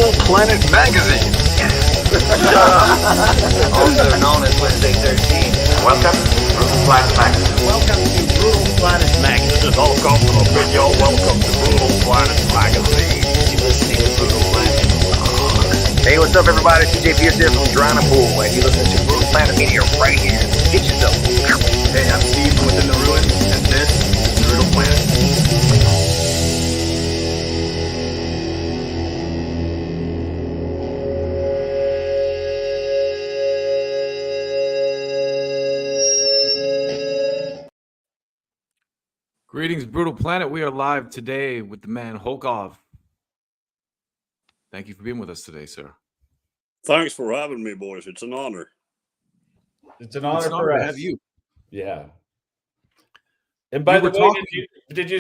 Brutal Planet Magazine. Also known as Wednesday 13. Welcome to Brutal Planet Magazine. Welcome to Brutal Planet Magazine. This is Hulkoff from the video. Welcome to Brutal Planet Magazine. You're listening to Brutal Planet. Hey, what's up, everybody? CJ Pierce here from Drana Pool, and you listen to Brutal Planet Media right here. Get yourself. Hey, I'm Steve from Within the Ruins, and this is Brutal Planet. Greetings, Brutal Planet. We are live today with the man Hulkoff. Thank you for being with us today, sir. Thanks for having me, boys. It's an honor. It's an honor for to us. have you. Yeah. And by We the were way, talking- did you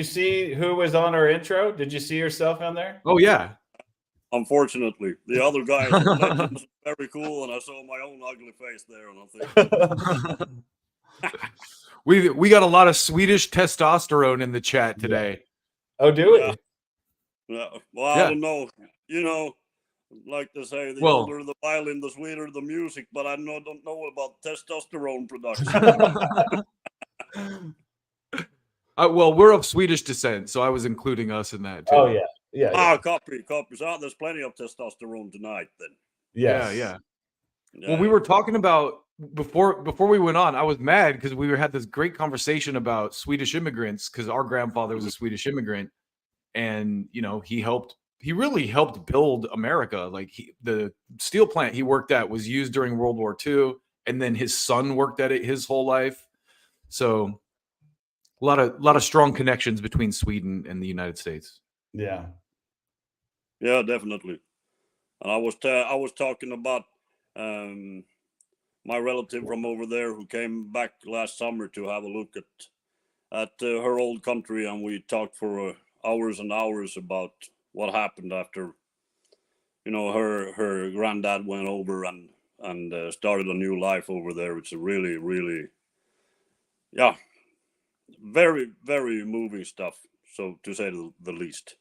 see who was on our intro? Did you see yourself on there? Oh yeah. Unfortunately, the other guys are very cool, and I saw my own ugly face there, and I think We got a lot of Swedish testosterone in the chat today. Oh, do it? yeah. Well, Yeah. I don't know. You know, like they say, the Well- older the violin, the sweeter the music. But I don't know about testosterone production. Well, we're of Swedish descent, so I was including us in that too. Oh yeah. Yeah. Copy. So there's plenty of testosterone tonight. Then. Yes. Yeah. Yeah. Well, we were talking about before we went on. I was mad because we had this great conversation about Swedish immigrants because our grandfather was a Swedish immigrant, and he really helped build America. Like the steel plant he worked at was used during World War II, and then his son worked at it his whole life. So a lot of strong connections between Sweden and the United States. Yeah. Yeah, definitely. And I was talking about my relative from over there who came back last summer to have a look at her old country, and we talked for hours and hours about what happened after, her granddad went over and started a new life over there. It's a really, really, very, very moving stuff. So to say the least.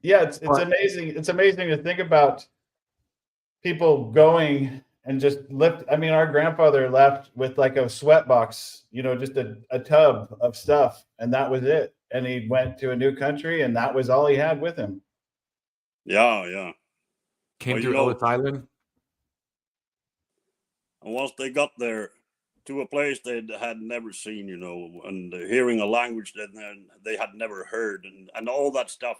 Yeah, it's amazing. It's amazing to think about people going and just lift. I mean, our grandfather left with like a sweat box, just a tub of stuff, and that was it. And he went to a new country, and that was all he had with him. Yeah. Came Well, through Ellis Island. And once they got there to a place they had never seen, and hearing a language that they had never heard, and all that stuff,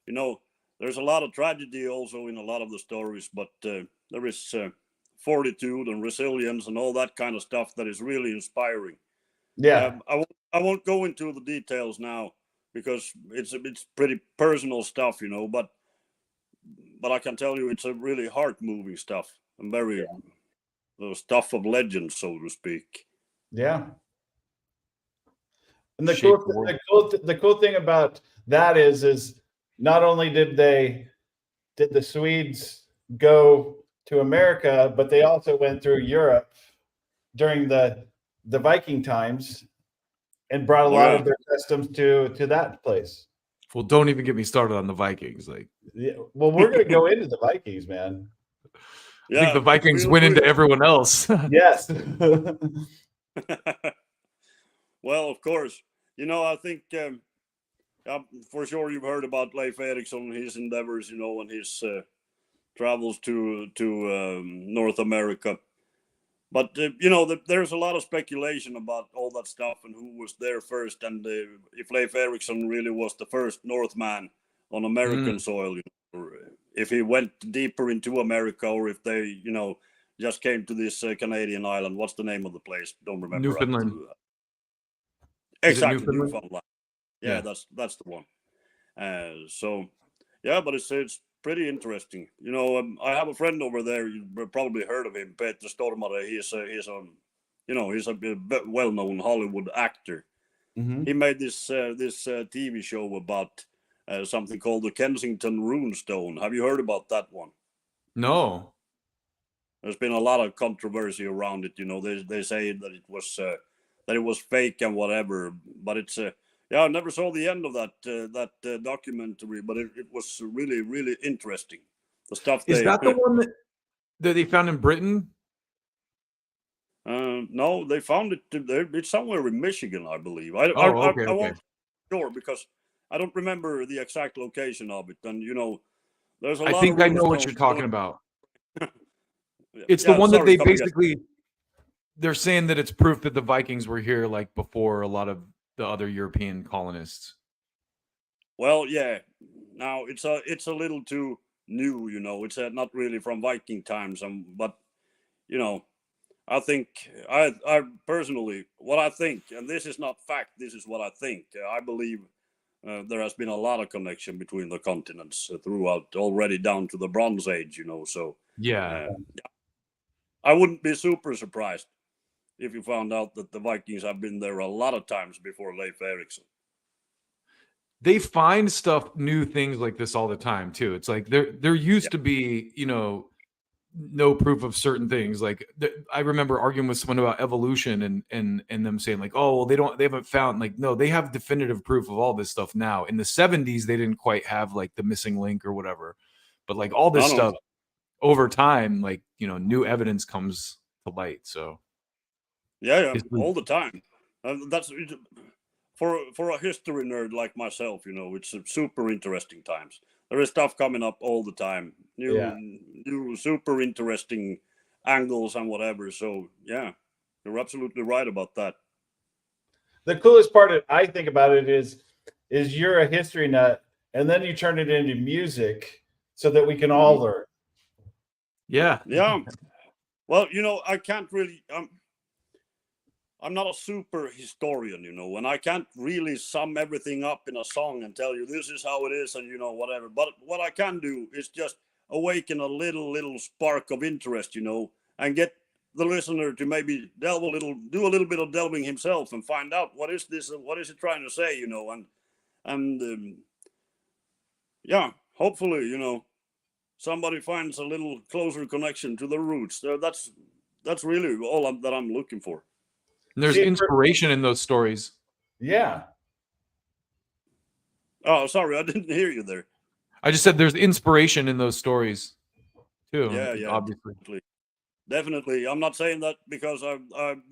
there's a lot of tragedy also in a lot of the stories, but there is fortitude and resilience and all that kind of stuff that is really inspiring. Yeah. I won't go into the details now because it's pretty personal stuff, but I can tell you it's a really heart-moving stuff and very the stuff of legend, so to speak. Yeah. And the cool thing about that is not only did the Swedes go to America, but they also went through Europe during the Viking times and brought a lot of their customs to that place. Well, don't even get me started on the Vikings. Yeah, well, we're going to go into the Vikings, man. I think the Vikings went into everyone else. Yes. Well, of course. I think for sure you've heard about Leif Erikson, his endeavors, and his travels to North America. But, there's a lot of speculation about all that stuff and who was there first, and if Leif Erikson really was the first Northman on American soil, or if he went deeper into America, or if they, just came to this Canadian island. What's the name of the place? Don't remember. Newfoundland. Exactly, Newfoundland? Yeah, that's the one. But it's pretty interesting. I have a friend over there. You've probably heard of him, Peter Stormare. He's a well-known Hollywood actor. Mm-hmm. He made this TV show about something called the Kensington Runestone. Have you heard about that one? No. There's been a lot of controversy around it. They say that it was fake and whatever, but it's Yeah, I never saw the end of that documentary, but it was really, really interesting. The stuff Is they that the one that they found in Britain? no, they found it. It's somewhere in Michigan, I believe. Oh, okay, I okay. won't sure because I don't remember the exact location of it. And there's a I lot of think I know what rumors you're talking about. going. It's the Yeah, one that sorry, they come again. basically they're saying that it's proof that the Vikings were here like before a lot of the other European colonists. Well, yeah. Now it's a little too new. It's not really from Viking times. But you know, I think I personally what I think, and this is not fact. This is what I think. I believe there has been a lot of connection between the continents throughout, already down to the Bronze Age. So Yeah. I wouldn't be super surprised if you found out that the Vikings have been there a lot of times before Leif Erikson. They find stuff, new things like this all the time too. It's like there used to be, no proof of certain things. Like I remember arguing with someone about evolution and them saying like, oh, well, they haven't found, like, no, they have definitive proof of all this stuff now. In the 70s, they didn't quite have like the missing link or whatever, but like all this stuff over time, like, new evidence comes to light. So yeah, all the time. That's for a history nerd like myself. It's super interesting times. There is stuff coming up all the time. New super interesting angles and whatever. So yeah, you're absolutely right about that. The coolest part I think about it is you're a history nut, and then you turn it into music so that we can all learn. Yeah. Well, I can't really. I'm not a super historian, and I can't really sum everything up in a song and tell you this is how it is and whatever. But what I can do is just awaken a little spark of interest, and get the listener to maybe do a little bit of delving himself and find out what is this and what is it trying to say, and yeah, hopefully, somebody finds a little closer connection to the roots. That's really all that I'm looking for. And there's inspiration in those stories. Yeah. Oh, sorry, I didn't hear you there. I just said there's inspiration in those stories too. Yeah, obviously. Definitely. I'm not saying that because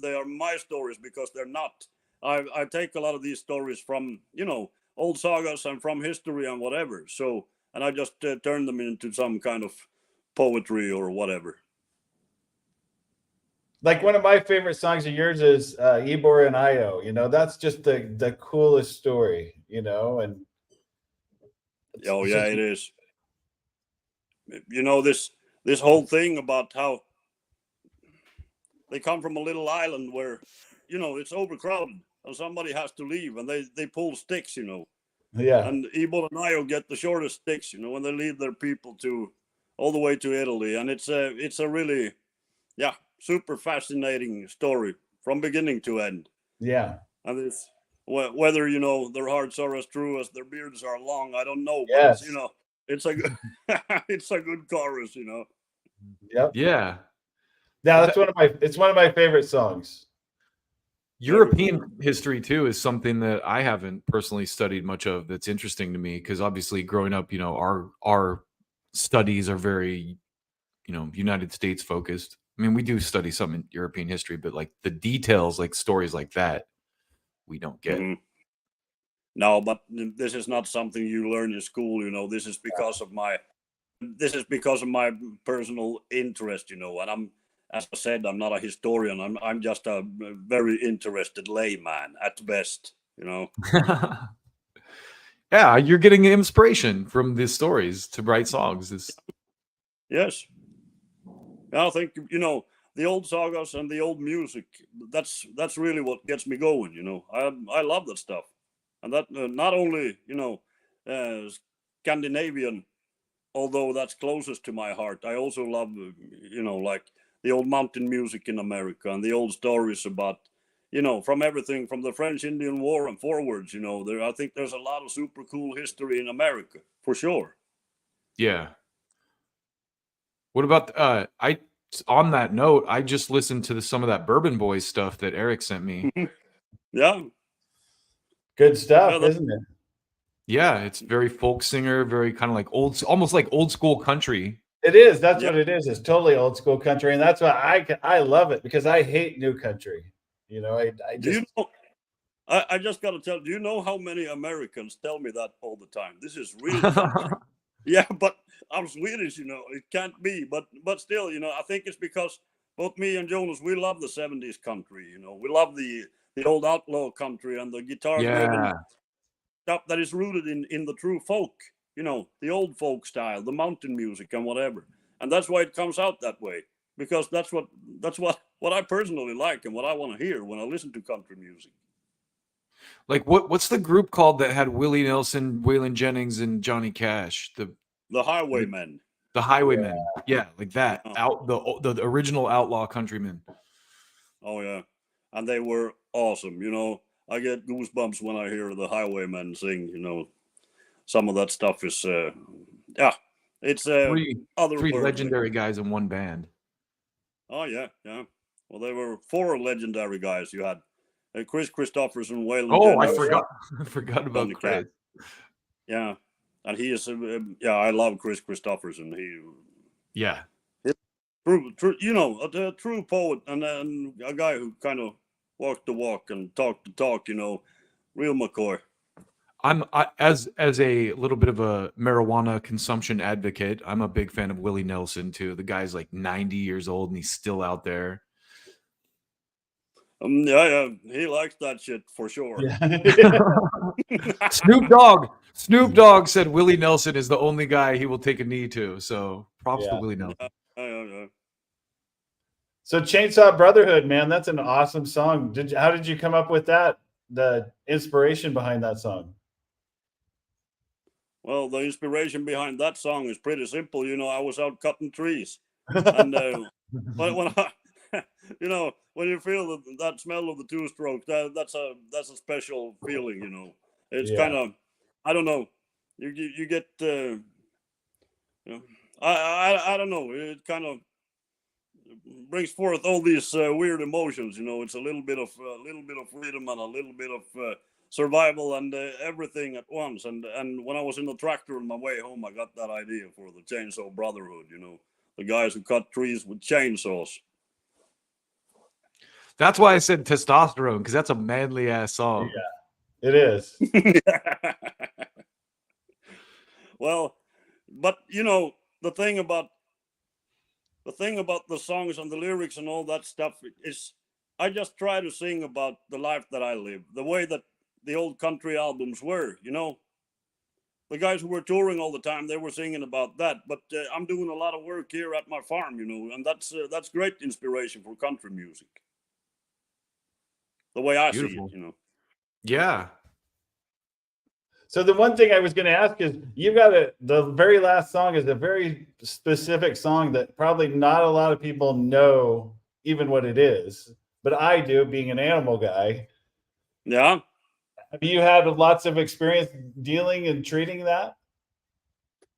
they are my stories, because they're not. I take a lot of these stories from old sagas and from history and whatever. So, and I just turn them into some kind of poetry or whatever. Like one of my favorite songs of yours is Ibor and Io. That's just the coolest story, and oh yeah, it is. This whole thing about how they come from a little island where it's overcrowded and somebody has to leave, and they pull sticks, Yeah. And Ibor and Io get the shortest sticks, when they lead their people all the way to Italy, and it's a really super fascinating story from beginning to end. Yeah. And it's whether their hearts are as true as their beards are long, I don't know. Yes. But it's a good it's a good chorus. Yep. Yeah. Yeah, it's one of my favorite songs. European history too is something that I haven't personally studied much of. That's interesting to me because obviously growing up, our studies are very, United States focused. I mean, we do study some in European history, but like the details, like stories like that, we don't get. Mm-hmm. No, but this is not something you learn in school. This is because of my personal interest. And as I said, I'm not a historian. I'm just a very interested layman at best. Yeah, you're getting inspiration from these stories to write songs. Yes. I think the old sagas and the old music. That's really what gets me going. I love that stuff, and that not only Scandinavian, although that's closest to my heart. I also love like the old mountain music in America and the old stories about from everything from the French Indian War and forwards. I think there's a lot of super cool history in America for sure. Yeah. What about on that note, I just listened to some of that Bourbon Boys stuff that Eric sent me. Yeah. Good stuff, Yeah, that- isn't it? Yeah, it's very folk singer, very kind of like almost like old school country. It is. That's Yeah. what it is. It's totally old school country, and that's why I love it because I hate new country. You know, I Do you just know? I just got to tell. Do you know how many Americans tell me that all the time? This is real country. Yeah, but I'm Swedish. You know, it can't be. But still, you know, I think it's because both me and Jonas, we love the '70s country. You know, we love the old outlaw country and the guitar-driven Yeah. stuff that is rooted in the true folk. You know, the old folk style, the mountain music and whatever. And that's why it comes out that way, because that's what I personally like and what I want to hear when I listen to country music. Like what's the group called that had Willie Nelson, Waylon Jennings, and Johnny Cash? The Highwaymen. The Highwaymen. Yeah, like that. Yeah. Out the original outlaw countrymen. Oh yeah, and they were awesome. You know, I get goosebumps when I hear the Highwaymen sing. You know, some of that stuff is yeah, it's Three otherworldly. legendary guys in one band. Oh yeah, yeah. Well, there were 4 legendary guys. You had Chris Christopherson, Waylon. Oh, I Jennings, forgot. I forgot about Johnny Chris. Cash. Yeah, and he is. Yeah, I love Chris Christopherson. Yeah. True, you know, a true poet and a guy who kind of walked the walk and talked the talk. You know, real McCoy. As a little bit of a marijuana consumption advocate, I'm a big fan of Willie Nelson too. The guy's like 90 years old and he's still out there. Yeah, he likes that shit for sure. yeah. Snoop Dogg said Willie Nelson is the only guy he will take a knee to. So props to Yeah. Willie Nelson. Yeah. So Chainsaw Brotherhood, man, that's an awesome song. How did you come up with that? The inspiration behind that song? Well, the inspiration behind that song is pretty simple. You know, I was out cutting trees, and when I, you know, when you feel that smell of the two-stroke, that's a special feeling. You know, it's Yeah. kind of, I don't know, you get, you know, I don't know, it kind of brings forth all these weird emotions. You know, it's a little bit of freedom and a little bit of survival and everything at once. And when I was in the tractor on my way home, I got that idea for the Chainsaw Brotherhood. You know, the guys who cut trees with chainsaws. That's why I said testosterone, because that's a manly ass song. It is. Well, but you know, the thing about the songs and the lyrics and all that stuff is, I just try to sing about the life that I live, the way that the old country albums were. You know, the guys who were touring all the time, they were singing about that. But I'm doing a lot of work here at my farm, you know, and that's great inspiration for country music. The way I Beautiful. see it, you know. Yeah. So the one thing I was going to ask is, you got the very last song is a very specific song that probably not a lot of people know even what it is, but I do, being an animal guy. Yeah. Have you had lots of experience dealing and treating that?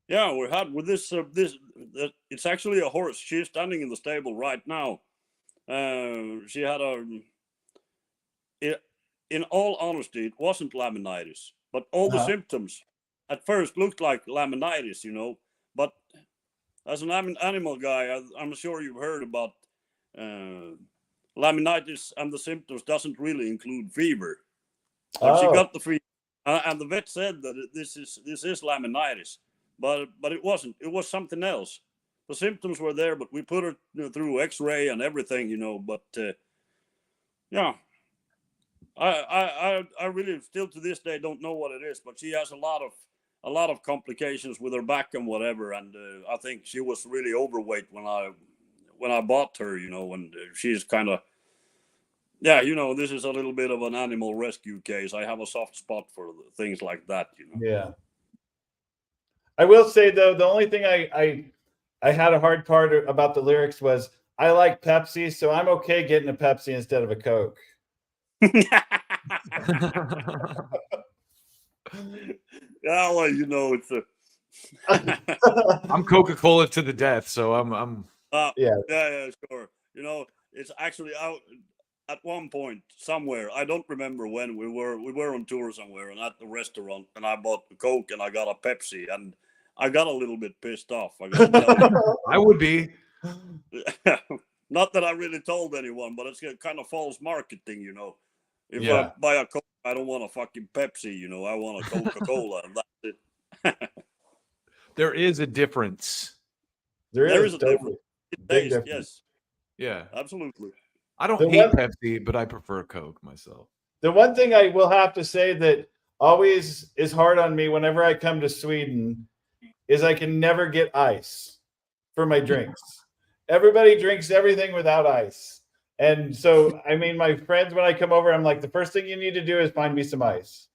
Yeah, we had with this. It's actually a horse. She's standing in the stable right now. She had in all honesty, it wasn't laminitis, but all the symptoms at first looked like laminitis, you know. But as an animal guy, I'm sure you've heard about laminitis, and the symptoms doesn't really include fever. But she got the fever, and the vet said that this is laminitis, but it wasn't. It was something else. The symptoms were there, but we put her through X-ray and everything, you know. But yeah, I really still to this day don't know what it is. But she has a lot of complications with her back and whatever. And I think she was really overweight when I bought her, you know. And she's kind of, yeah, you know, this is a little bit of an animal rescue case. I have a soft spot for things like that, you know. Yeah. I will say though, the only thing I had a hard part about the lyrics was I like Pepsi, so I'm okay getting a Pepsi instead of a Coke. Yeah, well, you know, it's a. I'm Coca-Cola to the death, so I'm yeah, sure. You know, it's actually out. at one point somewhere, I don't remember when, we were on tour somewhere and at the restaurant, and I bought a Coke and I got a Pepsi, and I got a little bit pissed off. I gotta tell you. I would be. Not that I really told anyone, but it's a kind of false marketing, you know. If Yeah. I buy a Coke, I don't want a fucking Pepsi, you know. I want a Coca-Cola, and that's it. There is a difference. There is a totally. difference. It Big tastes, difference. Yeah. absolutely. I don't The hate one- Pepsi, but I prefer Coke myself. The one thing I will have to say that always is hard on me whenever I come to Sweden is I can never get ice for my drinks. Everybody drinks everything without ice. And so, I mean, my friends, when I come over, I'm like, the first thing you need to do is find me some ice.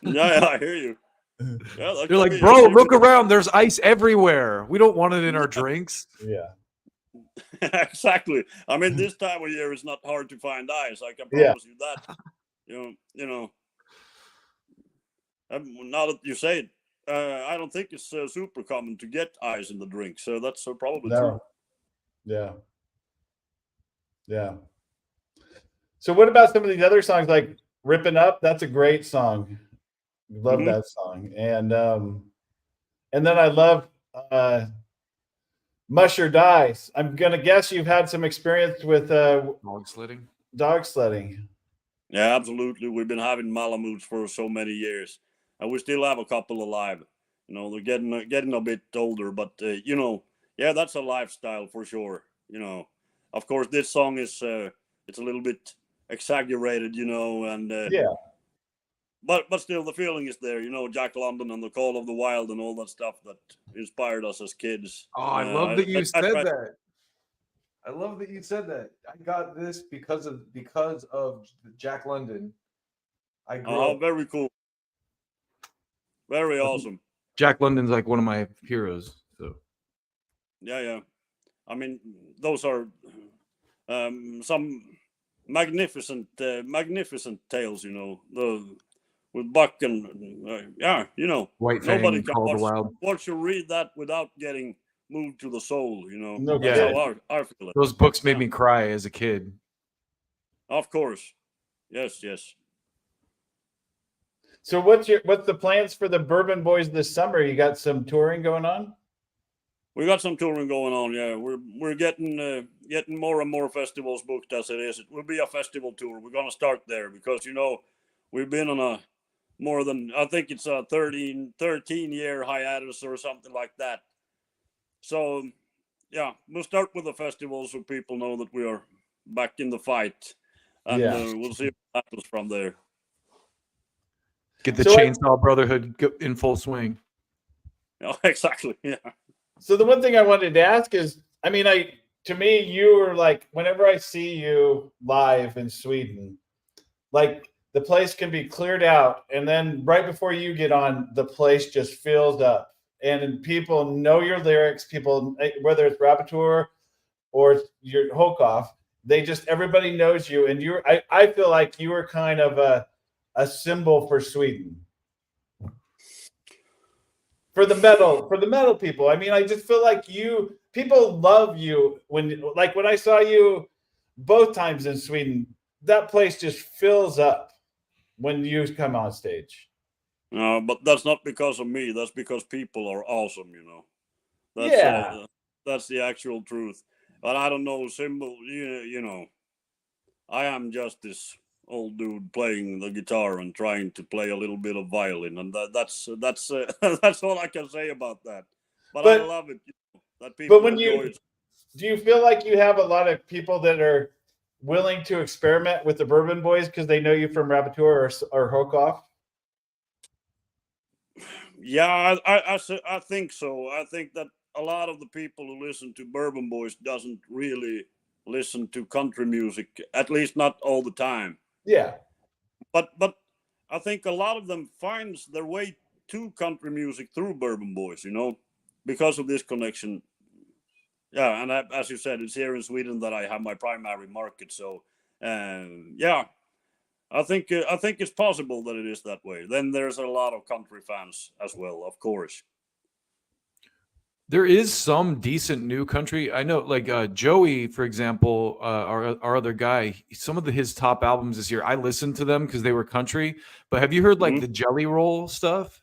Yeah, I hear you. Yeah, that They're could like, be- bro, look around. There's ice everywhere. We don't want it in our drinks. Yeah. Exactly. I mean, this time of year it's not hard to find ice. I can Yeah. promise you that. You know. Now that you say it, I don't think it's super common to get ice in the drink. So that's probably true. No. Yeah. Yeah. So what about some of these other songs like Rippin' Up? That's a great song. Love Mhm. that song. And then I love Mush or Die. I'm gonna guess you've had some experience with Dog sledding. dog sledding. Yeah, absolutely. We've been having Malamutes for so many years, and we still have a couple alive. You know, they're getting a bit older, but you know, yeah, that's a lifestyle for sure. You know, of course, this song is it's a little bit exaggerated, you know, and Yeah. but still the feeling is there. You know, Jack London and the Call of the Wild and all that stuff that inspired us as kids. Oh, I love that you I said tried- that. I love that you said that. I got this because of Jack London. I grew Oh, up. very cool. Very awesome. Jack London's like one of my heroes. So Yeah. I mean, those are some magnificent tales, you know. With Buck and yeah, you know, White Fang nobody and can Call of the Wild. watch or read that without getting moved to the soul, you know. No That's kidding. how I feel it. Those books made me cry as a kid. Of course, yes. So what's the plans for the Bourbon Boys this summer? You got some touring going on? We got some touring going on. Yeah, we're getting more and more festivals booked as it is. It will be a festival tour. We're gonna start there because, you know, we've been on a more than, I think it's a 13 year hiatus or something like that. So yeah, we'll start with the festivals so people know that we are back in the fight, and we'll see what happens from there. Get the So Chainsaw Brotherhood in full swing. Oh, exactly. Yeah. So the one thing I wanted to ask is, I mean, to me, you were like, whenever I see you live in Sweden, like the place can be cleared out, and then right before you get on, the place just fills up, and people know your lyrics. People, whether it's Rapporteur or your Hulkoff, everybody knows you, and I feel like you were kind of a symbol for Sweden. For the metal people. I mean, I just feel like people love you when I saw you both times in Sweden, that place just fills up when you come on stage. But that's not because of me. That's because people are awesome, you know. That's the actual truth. But I don't know, symbol, you know, I am just this old dude playing the guitar and trying to play a little bit of violin, and that's that's all I can say about that. But I love it, you know, that people enjoy it. Do you feel like you have a lot of people that are willing to experiment with the Bourbon Boys because they know you from Rapporteur or Hulkoff? Yeah, I think so. I think that a lot of the people who listen to Bourbon Boys doesn't really listen to country music, at least not all the time. Yeah. But I think a lot of them finds their way to country music through Bourbon Boys, you know, because of this connection. Yeah, and as you said, it's here in Sweden that I have my primary market. So, yeah, I think it's possible that it is that way. Then there's a lot of country fans as well, of course. There is some decent new country. I know, like Joey, for example, our other guy. Some of his top albums this year, I listened to them because they were country. But have you heard like the Jelly Roll stuff?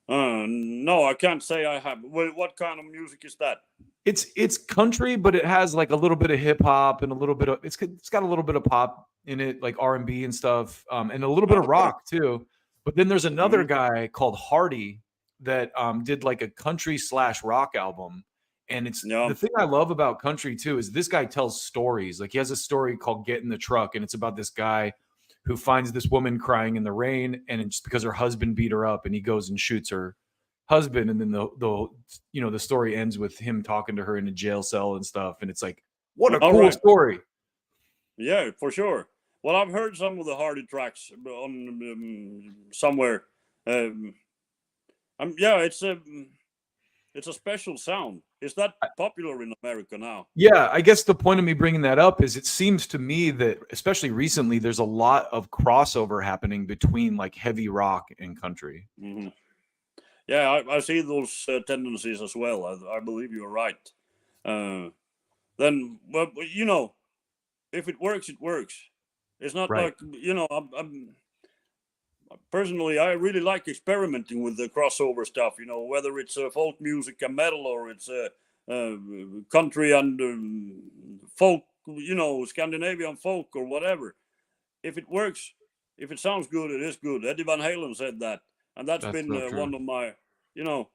No, I can't say I have. What kind of music is that? It's country, but it has like a little bit of hip hop and a little bit of it's got a little bit of pop in it, like R&B and stuff, and a little bit of rock too. But then there's another guy called Hardy that did like a country / rock album. And it's the thing I love about country too is this guy tells stories. Like he has a story called Get in the Truck, and it's about this guy who finds this woman crying in the rain, and it's because her husband beat her up, and he goes and shoots her husband, and then the story ends with him talking to her in a jail cell and stuff, and it's like, what a cool story. Yeah, for sure. Well, I've heard some of the Hardy tracks on somewhere. Yeah, it's a special sound. Is that popular in America now? Yeah, I guess the point of me bringing that up is it seems to me that, especially recently, there's a lot of crossover happening between like heavy rock and country. Mm-hmm. Yeah, I see those tendencies as well. I believe you're right. Then, well, you know, if it works, it works. It's not like, you know, I'm personally, I really like experimenting with the crossover stuff, you know, whether it's folk music and metal or it's country and folk, you know, Scandinavian folk or whatever. If it works, if it sounds good, it is good. Eddie Van Halen said that. And that's been one of my, you know,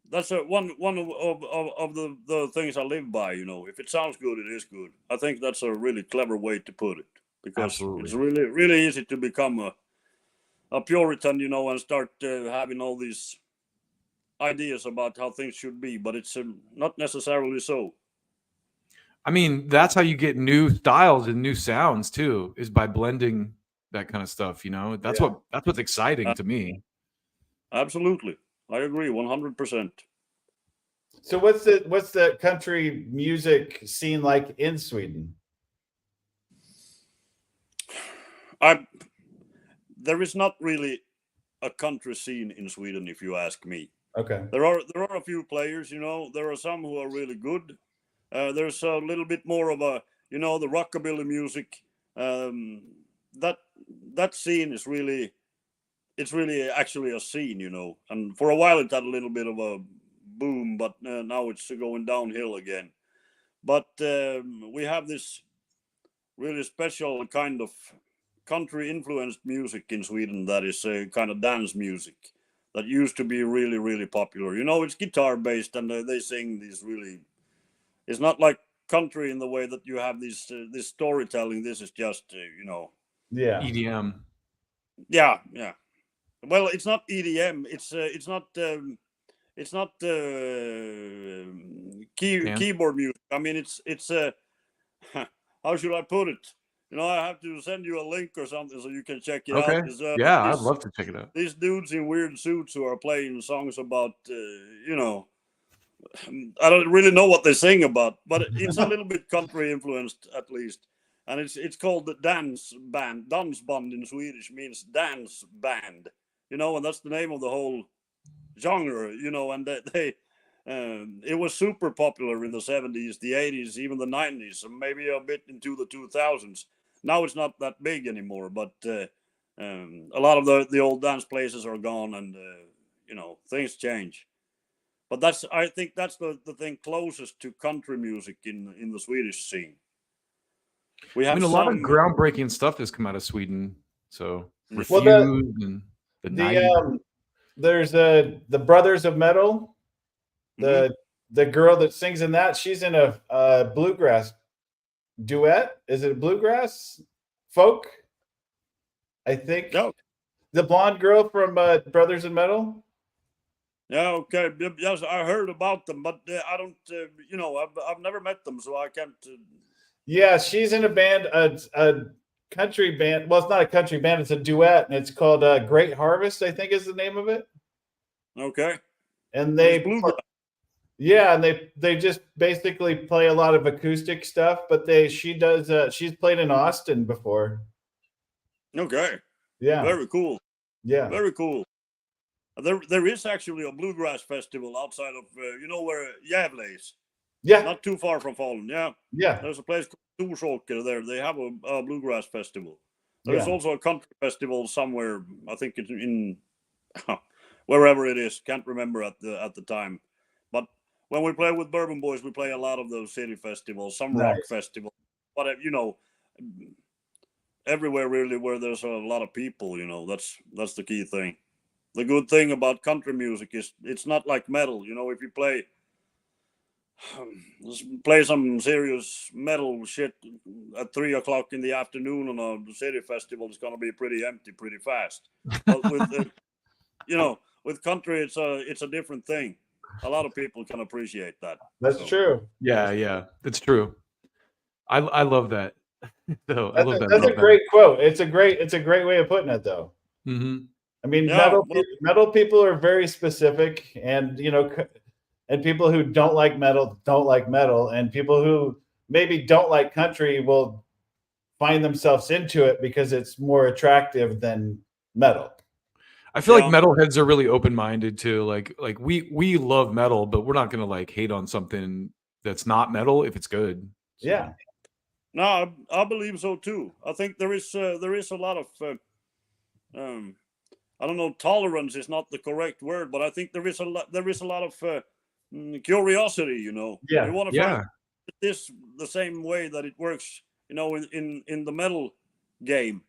that's one of the things I live by, you know. If it sounds good, it is good. I think that's a really clever way to put it. Because it's really, really easy to become a Puritan, you know, and start having all these ideas about how things should be, but it's not necessarily so. I mean, that's how you get new styles and new sounds too, is by blending that kind of stuff, you know. That's what's exciting to me. Absolutely. I agree 100%. So what's the country music scene like in Sweden? There is not really a country scene in Sweden, if you ask me. Okay. There are a few players, you know. There are some who are really good. There's a little bit more of a, you know, the rockabilly music. That scene is really, it's really actually a scene, you know. And for a while it had a little bit of a boom, but now it's going downhill again. But we have this really special kind of country influenced music in Sweden that is kind of dance music that used to be really, really popular. You know, it's guitar based and they sing these really, it's not like country in the way that you have this storytelling. This is just, you know. Yeah. EDM. Yeah. Well, it's not EDM. It's not keyboard music. I mean, it's how should I put it? You know, I have to send you a link or something so you can check it out. Yeah, I'd love to check it out. These dudes in weird suits who are playing songs about, you know, I don't really know what they sing about, but it's a little bit country influenced at least. And it's called the dance band. Dansband in Swedish means dance band, you know, and that's the name of the whole genre, you know, and it was super popular in the 70s, the 80s, even the 90s, and maybe a bit into the 2000s. Now it's not that big anymore, but a lot of the old dance places are gone, and you know, things change. But I think that's the thing closest to country music in the Swedish scene. We have a lot of groundbreaking stuff has come out of Sweden. So Well, Refused and there's the Brothers of Metal, the girl that sings in that. She's in a bluegrass duet. Is it a bluegrass folk? I think. No. The blonde girl from Brothers of Metal. Yeah, okay. Yes, I heard about them, but I don't. You know, I've never met them, so I can't. Yeah, she's in a band, a country band. Well, it's not a country band; it's a duet, and it's called Great Harvest. I think is the name of it. Okay. And and they just basically play a lot of acoustic stuff. But she's played in Austin before. Okay. Yeah. Very cool. Yeah. Very cool. There is actually a bluegrass festival outside of you know where Gävle is, Yeah, not too far from Falun. Yeah, yeah, there's a place called Torsåker there. They have a bluegrass festival. There's yeah. also a country festival somewhere. I think it's in wherever it is. Can't remember at the time. But when we play with Bourbon Boys, we play a lot of those city festivals, some rock Nice. festivals, whatever, you know, everywhere really where there's a lot of people. You know, that's the key thing. The good thing about country music is it's not like metal. You know, if you play some serious metal shit at 3 o'clock in the afternoon on a city festival, it's gonna be pretty empty pretty fast. But with you know, with country, it's a different thing. A lot of people can appreciate that. That's So, true. Yeah, that's true. I love that. So I love that. That's a great quote. It's a great way of putting it, though. Hmm. I mean, Yeah, metal people are very specific, and and people who don't like metal, and people who maybe don't like country will find themselves into it because it's more attractive than metal. I feel like Yeah. metalheads are really open-minded too. Like we love metal, but we're not gonna like hate on something that's not metal if it's good. So, Yeah, no, I believe so too. I think there is a lot of I don't know, tolerance is not the correct word, but I think there is a lot of curiosity. You know, Yeah, we want to yeah. find this the same way that it works. You know, in the metal game,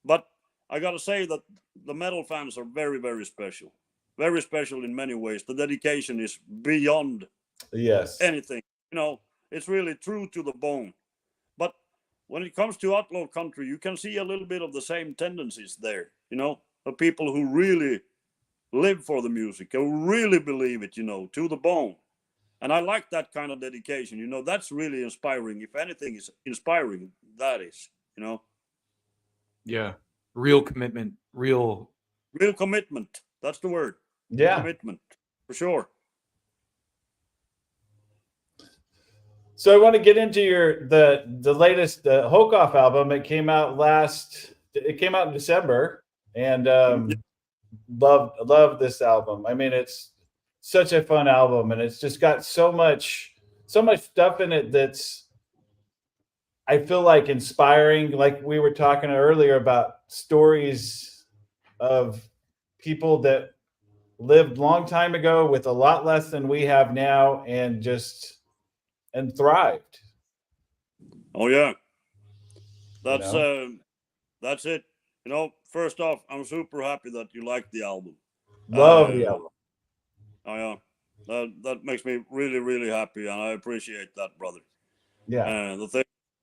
but I gotta say that the metal fans are very very special in many ways. The dedication is beyond yes, anything. You know, it's really true to the bone. But when it comes to outlaw country, you can see a little bit of the same tendencies there. You know, the people who really live for the music, who really believe it. You know, to the bone. And I like that kind of dedication. You know, that's really inspiring. If anything is inspiring, that is. You know, Yeah. Real commitment. Real. real commitment. That's the word. yeah. Commitment, for sure. So I want to get into the latest Hulkoff album. It came out in December, and love this album. I mean, it's such a fun album, and it's just got so much stuff in it that's, I feel like, inspiring. Like we were talking earlier about stories of people that lived long time ago with a lot less than we have now, and thrived. Oh yeah, You know? that's it. You know, first off, I'm super happy that you like the album. Love the album. Oh yeah, that makes me really really happy, and I appreciate that, brother. Yeah.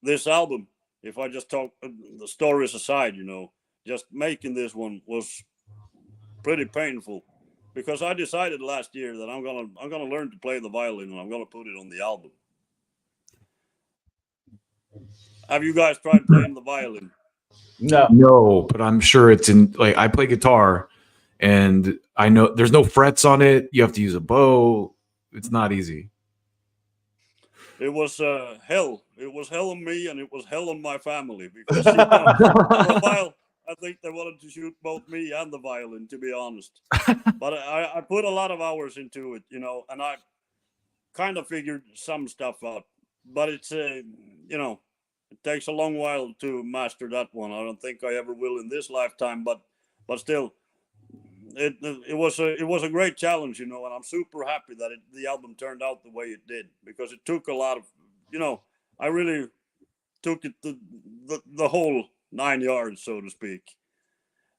This album, if I just talk the stories aside, you know, just making this one was pretty painful because I decided last year that I'm gonna learn to play the violin and I'm gonna put it on the album. Have you guys tried playing the violin? No, but I'm sure it's in, like, I play guitar and I know there's no frets on it. You have to use a bow. It's not easy. It was hell. It was hell on me and it was hell on my family because for a while I think they wanted to shoot both me and the violin, to be honest. But I put a lot of hours into it, you know, and I kind of figured some stuff out. But it's you know, it takes a long while to master that one. I don't think I ever will in this lifetime, but still, it was a great challenge, you know, and I'm super happy that the album turned out the way it did because it took a lot of, you know, I really took it the whole 9 yards, so to speak,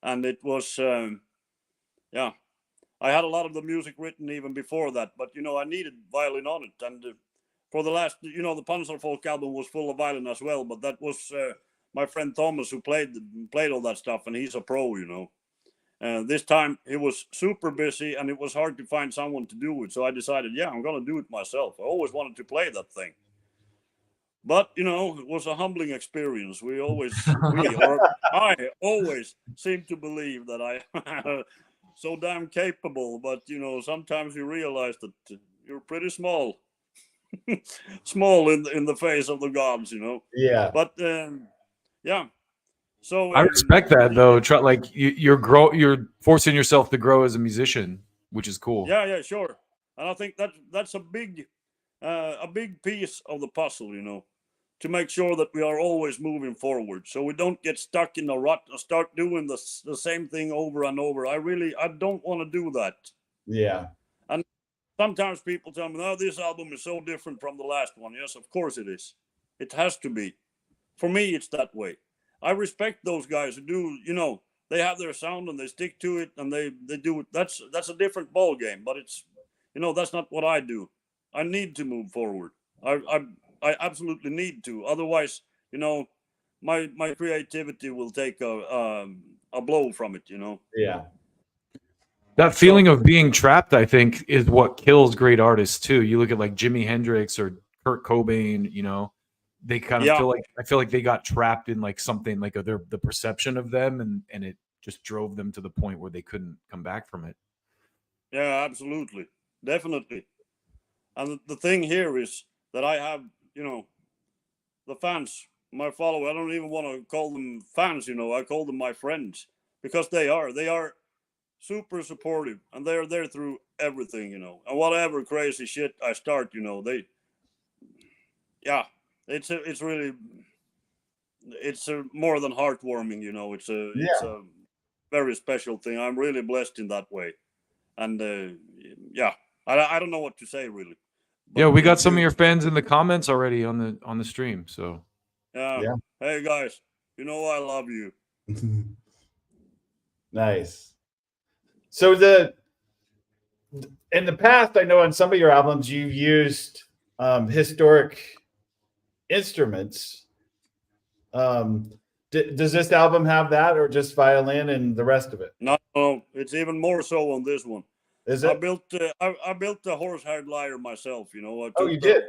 and it was yeah. I had a lot of the music written even before that, but you know, I needed violin on it, and for the last, you know, the Panzerfolk album was full of violin as well, but that was my friend Thomas who played all that stuff, and he's a pro, you know. This time he was super busy, and it was hard to find someone to do it, so I decided, yeah, I'm gonna do it myself. I always wanted to play that thing, but you know, it was a humbling experience. I always seem to believe that I so damn capable, but you know, sometimes you realize that you're pretty small. Small in the face of the gods, you know. Yeah. But yeah, So I respect that though. Try like you're forcing yourself to grow as a musician, which is cool. yeah, sure. And I think that's a big piece of the puzzle, you know, to make sure that we are always moving forward, so we don't get stuck in a rut or start doing the same thing over and over. I don't want to do that. Yeah. And sometimes people tell me, "Oh, this album is so different from the last one." Yes, of course it is. It has to be. For me, it's that way. I respect those guys who do, you know, they have their sound and they stick to it and they do it. That's a different ball game, but it's, you know, that's not what I do. I need to move forward. I absolutely need to. Otherwise, you know, my creativity will take a blow from it, you know. Yeah. That feeling of being trapped, I think, is what kills great artists too. You look at like Jimi Hendrix or Kurt Cobain, you know, they kind of Yeah. feel like I feel like they got trapped in like something like the perception of them, and it just drove them to the point where they couldn't come back from it. Yeah, absolutely. Definitely. And the thing here is that I have, you know, the fans, my follower. I don't even want to call them fans, you know. I call them my friends, because they are super supportive, and they're there through everything, you know. And whatever crazy shit I start, you know, it's really, it's more than heartwarming, you know. It's a very special thing. I'm really blessed in that way, and I don't know what to say really. Yeah, But, we got some of your fans in the comments already on the stream. So yeah. Hey guys, you know I love you. Nice. So in the past, I know on some of your albums you used historic instruments. Does this album have that, or just violin and the rest of it? No, it's even more so on this one. Is it? I built the horsehair lyre myself. You know. Oh, you did?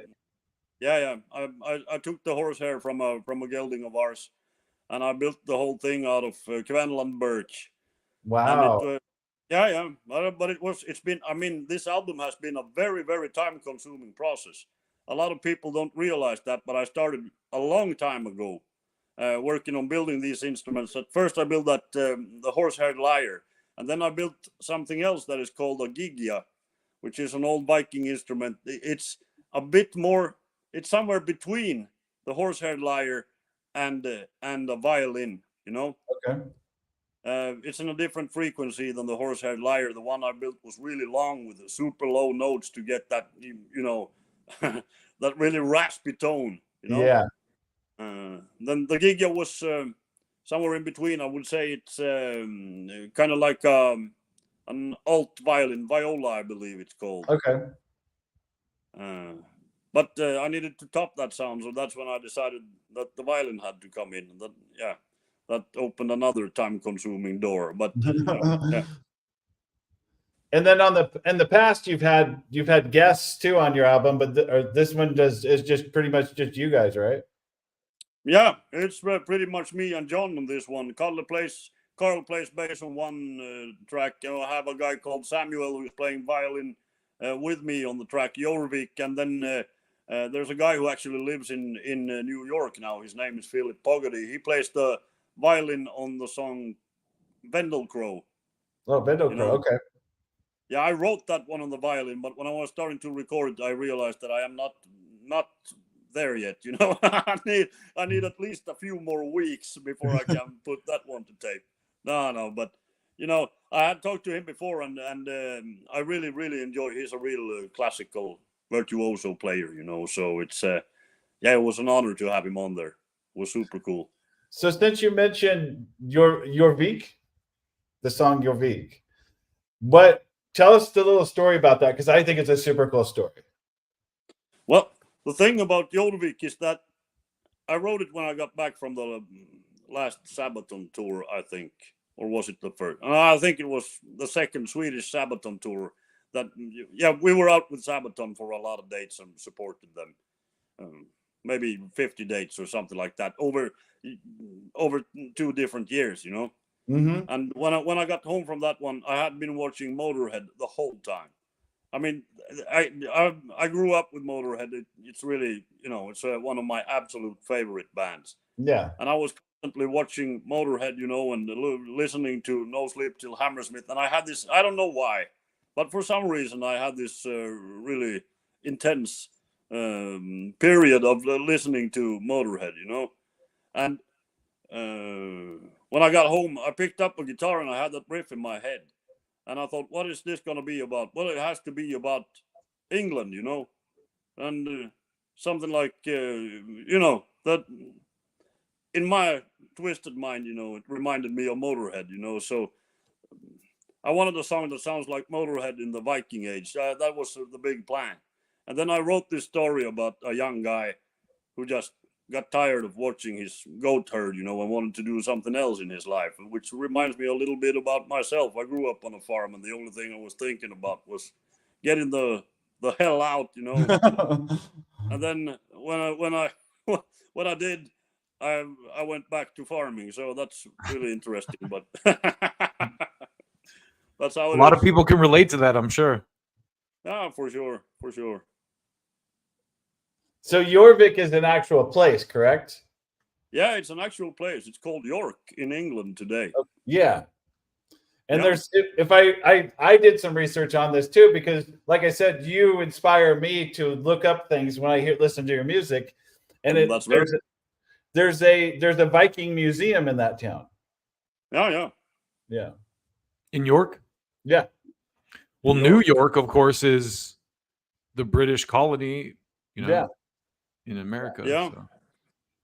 Yeah. I took the horsehair from a gelding of ours, and I built the whole thing out of Quenland birch. Wow. And but it's been. I mean, this album has been a very, very time-consuming process. A lot of people don't realize that, but I started a long time ago, working on building these instruments. At first, I built the horsehair lyre, and then I built something else that is called a gigia, which is an old Viking instrument. It's a bit more. It's somewhere between the horsehair lyre and a violin. You know. Okay. It's in a different frequency than the horsehair lyre. The one I built was really long with the super low notes to get that, you know, that really raspy tone, you know. Yeah. Then the giga was somewhere in between. I would say it's kind of like an alt violin, viola, I believe it's called. Okay. But I needed to top that sound, so that's when I decided that the violin had to come in. And that opened another time-consuming door. But yeah. And then in the past, you've had guests too on your album, but this one is just pretty much just you guys, right? Yeah, it's pretty much me and John on this one. Carl plays bass on one track. I have a guy called Samuel who's playing violin with me on the track, Jorvik, and then there's a guy who actually lives in New York now. His name is Philip Pogody. He plays the violin on the song Vendelcrow. Oh, Vendelcrow. Okay. Yeah, I wrote that one on the violin, but when I was starting to record, I realized that I am not there yet. You know, I need at least a few more weeks before I can put that one to tape. No, but you know, I had talked to him before, and I really, really enjoy. He's a real classical virtuoso player, you know. So it's it was an honor to have him on there. It was super cool. So since you mentioned Jorvik, the song Jorvik, tell us the little story about that, because I think it's a super cool story. Well, the thing about Jorvik is that I wrote it when I got back from the last Sabaton tour, I think, or was it the first? I think it was the second Swedish Sabaton tour. That we were out with Sabaton for a lot of dates and supported them, maybe 50 dates or something like that over 2 different years, you know. Mm-hmm. And when I got home from that one, I had been watching Motorhead the whole time. I mean, I grew up with Motorhead. It's really, you know, it's one of my absolute favorite bands. Yeah. And I was constantly watching Motorhead, you know, and listening to No Sleep Till Hammersmith, and I had this. I don't know why, but for some reason I had this really intense period of listening to Motorhead, you know, and when I got home, I picked up a guitar and I had that riff in my head, and I thought, what is this going to be about? Well, it has to be about England, you know, and something like you know, that in my twisted mind, you know, it reminded me of Motorhead, you know, so I wanted a song that sounds like Motorhead in the Viking Age. That was the big plan. And then I wrote this story about a young guy who just got tired of watching his goat herd, you know, and wanted to do something else in his life, which reminds me a little bit about myself. I grew up on a farm, and the only thing I was thinking about was getting the hell out, you know. And then when I did, I went back to farming. So that's really interesting. But that's how it A lot is. of people can relate to that, I'm sure. Yeah, for sure, for sure. So Jorvik is an actual place, correct? Yeah, it's an actual place. It's called York in England today. Yeah. And Yeah. there's if I did some research on this too, because like I said, you inspire me to look up things when I listen to your music. And That's there's a Viking museum in that town. Yeah. Yeah. In York? Yeah. Well, New New York. York, of course, is the British colony, you know, Yeah. in America. Yeah. So.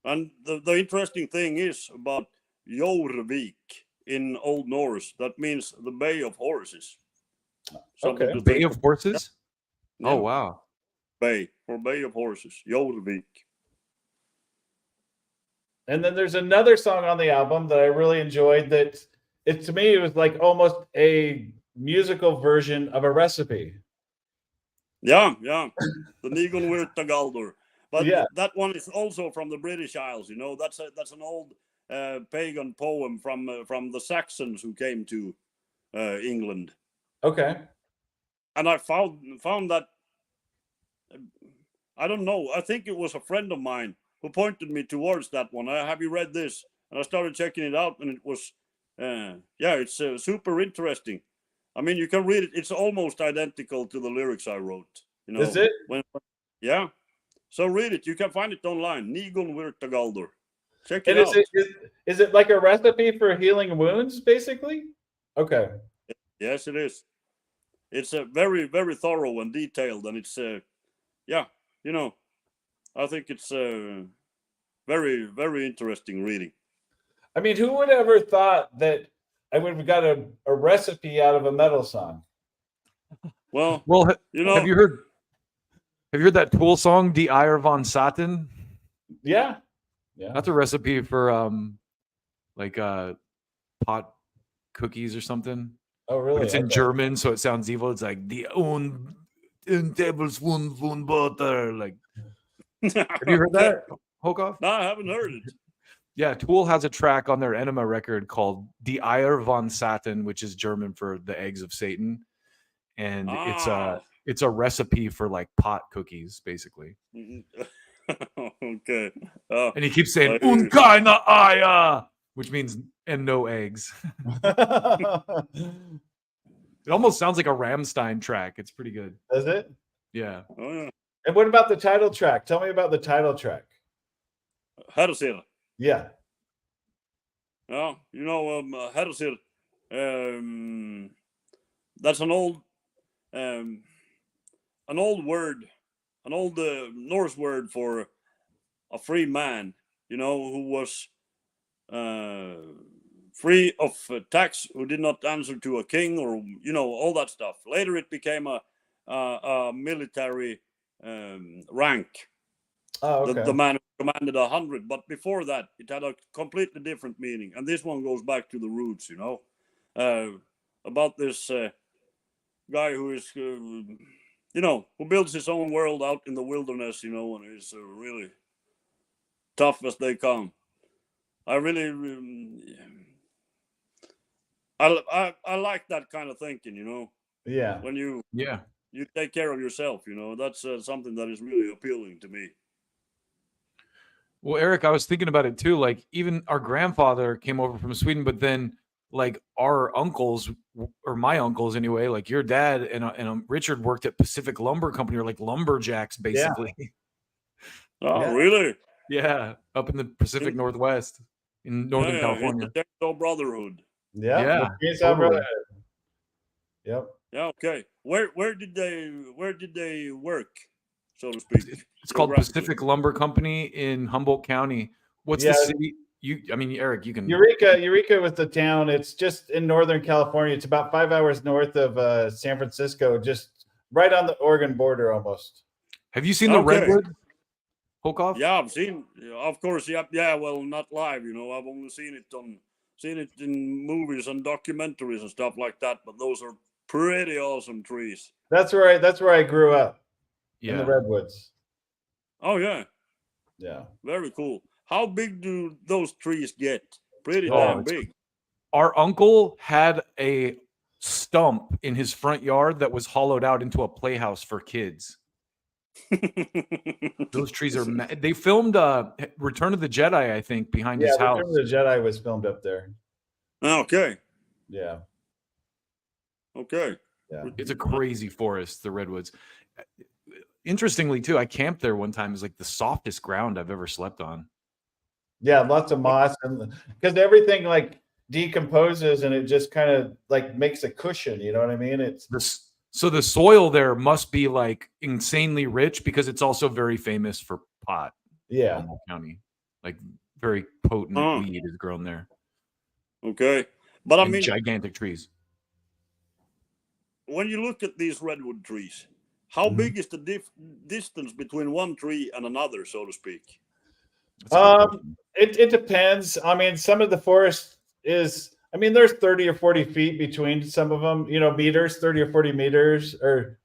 And the interesting thing is about Jorvik in Old Norse. That means the Bay of Horses. Something Okay. to Bay think of Horses? Yeah. Oh, wow. Bay of Horses. Jorvik. And then there's another song on the album that I really enjoyed that to me it was like almost a musical version of a recipe. Yeah. The Nigon Wirta Galdur. But Yeah. that one is also from the British Isles. You know, that's an old pagan poem from the Saxons who came to England. Okay. And I found that I don't know. I think it was a friend of mine who pointed me towards that one. Have you read this? And I started checking it out, and it was it's super interesting. I mean, you can read it. It's almost identical to the lyrics I wrote. You know, Is it? Yeah. So read it. You can find it online. Nigon Wirta Galdur. Check And it out. is it like a recipe for healing wounds, basically? Okay. Yes, it is. It's very, very thorough and detailed, and it's you know, I think it's very, very interesting reading. I mean, who would ever thought that I would have got a recipe out of a metal song? Well, you know, have you heard that Tool song, Die Eier von Satan? Yeah. That's a recipe for like pot cookies or something. Oh, really? But it's in German, so it sounds evil. It's like the un tablespoon von butter. Like, have you heard that, Hulkoff? No, I haven't heard it. Yeah, Tool has a track on their Enema record called Die Eier von Satan, which is German for the eggs of Satan, and it's a recipe for like pot cookies, basically. Okay. And he keeps saying "und keine Eier," which means and no eggs. It almost sounds like a Rammstein track. It's pretty good. Does it? Yeah. Oh, yeah. And what about the title track? Tell me about the title track. Herrsir. Yeah. Yeah, you know, Herrsir. That's an old word, an old Norse word for a free man. You know, who was free of tax, who did not answer to a king, or you know, all that stuff. Later, it became a military rank. Oh, okay. The man who commanded 100, but before that, it had a completely different meaning. And this one goes back to the roots, you know, about this guy who is, you know, who builds his own world out in the wilderness, you know, and is really tough as they come. I really, I like that kind of thinking, you know. Yeah. When you take care of yourself, you know, that's something that is really appealing to me. Well, Eric, I was thinking about it too. Like, even our grandfather came over from Sweden, but then like our uncles, or my uncles anyway, like your dad and Richard worked at Pacific Lumber Company, or like lumberjacks, basically. Oh, Yeah. really? Yeah, up in the Pacific Northwest in Northern California. It's the Chainsaw Brotherhood. Yeah. Yeah, the Chainsaw totally. Brotherhood. Yep. Yeah, okay. Where did they work, so to speak? It's called geographically? Pacific Lumber Company in Humboldt County. What's the Yeah. city? I mean, Eric, you can. Eureka was the town. It's just in Northern California. It's about 5 hours north of San Francisco, just right on the Oregon border almost. Have you seen the Okay. Redwood, Hulkoff? Yeah, I've seen. Of course, yeah. Well, not live. I've only seen it in movies and documentaries and stuff like that. But those are pretty awesome trees. That's where I grew up, in the Yeah. Redwoods. Oh yeah, Yeah. very cool. How big do those trees get? Pretty Oh, damn it's- big. Our uncle had a stump in his front yard that was hollowed out into a playhouse for kids. Those trees are. They filmed Return of the Jedi, I think, behind Yeah, his Return house. of the Jedi was filmed up there. Okay. Yeah. Okay. Yeah. It's a crazy forest, the Redwoods. Interestingly, too, I camped there one time. It's like the softest ground I've ever slept on. Yeah, lots of moss, and because everything like decomposes and it just kind of like makes a cushion, you know what I mean? It's So the soil there must be like insanely rich, because it's also very famous for pot. yeah. Humboldt County, like very potent Oh. weed is grown there. Okay. But I And mean, gigantic trees. when you look at these redwood trees, how Mhm. big is the distance between one tree and another, so to speak? That's a good question. It depends. I mean, some of the forest is, I mean, there's 30 or 40 feet between some of them, meters, 30 or 40 meters, or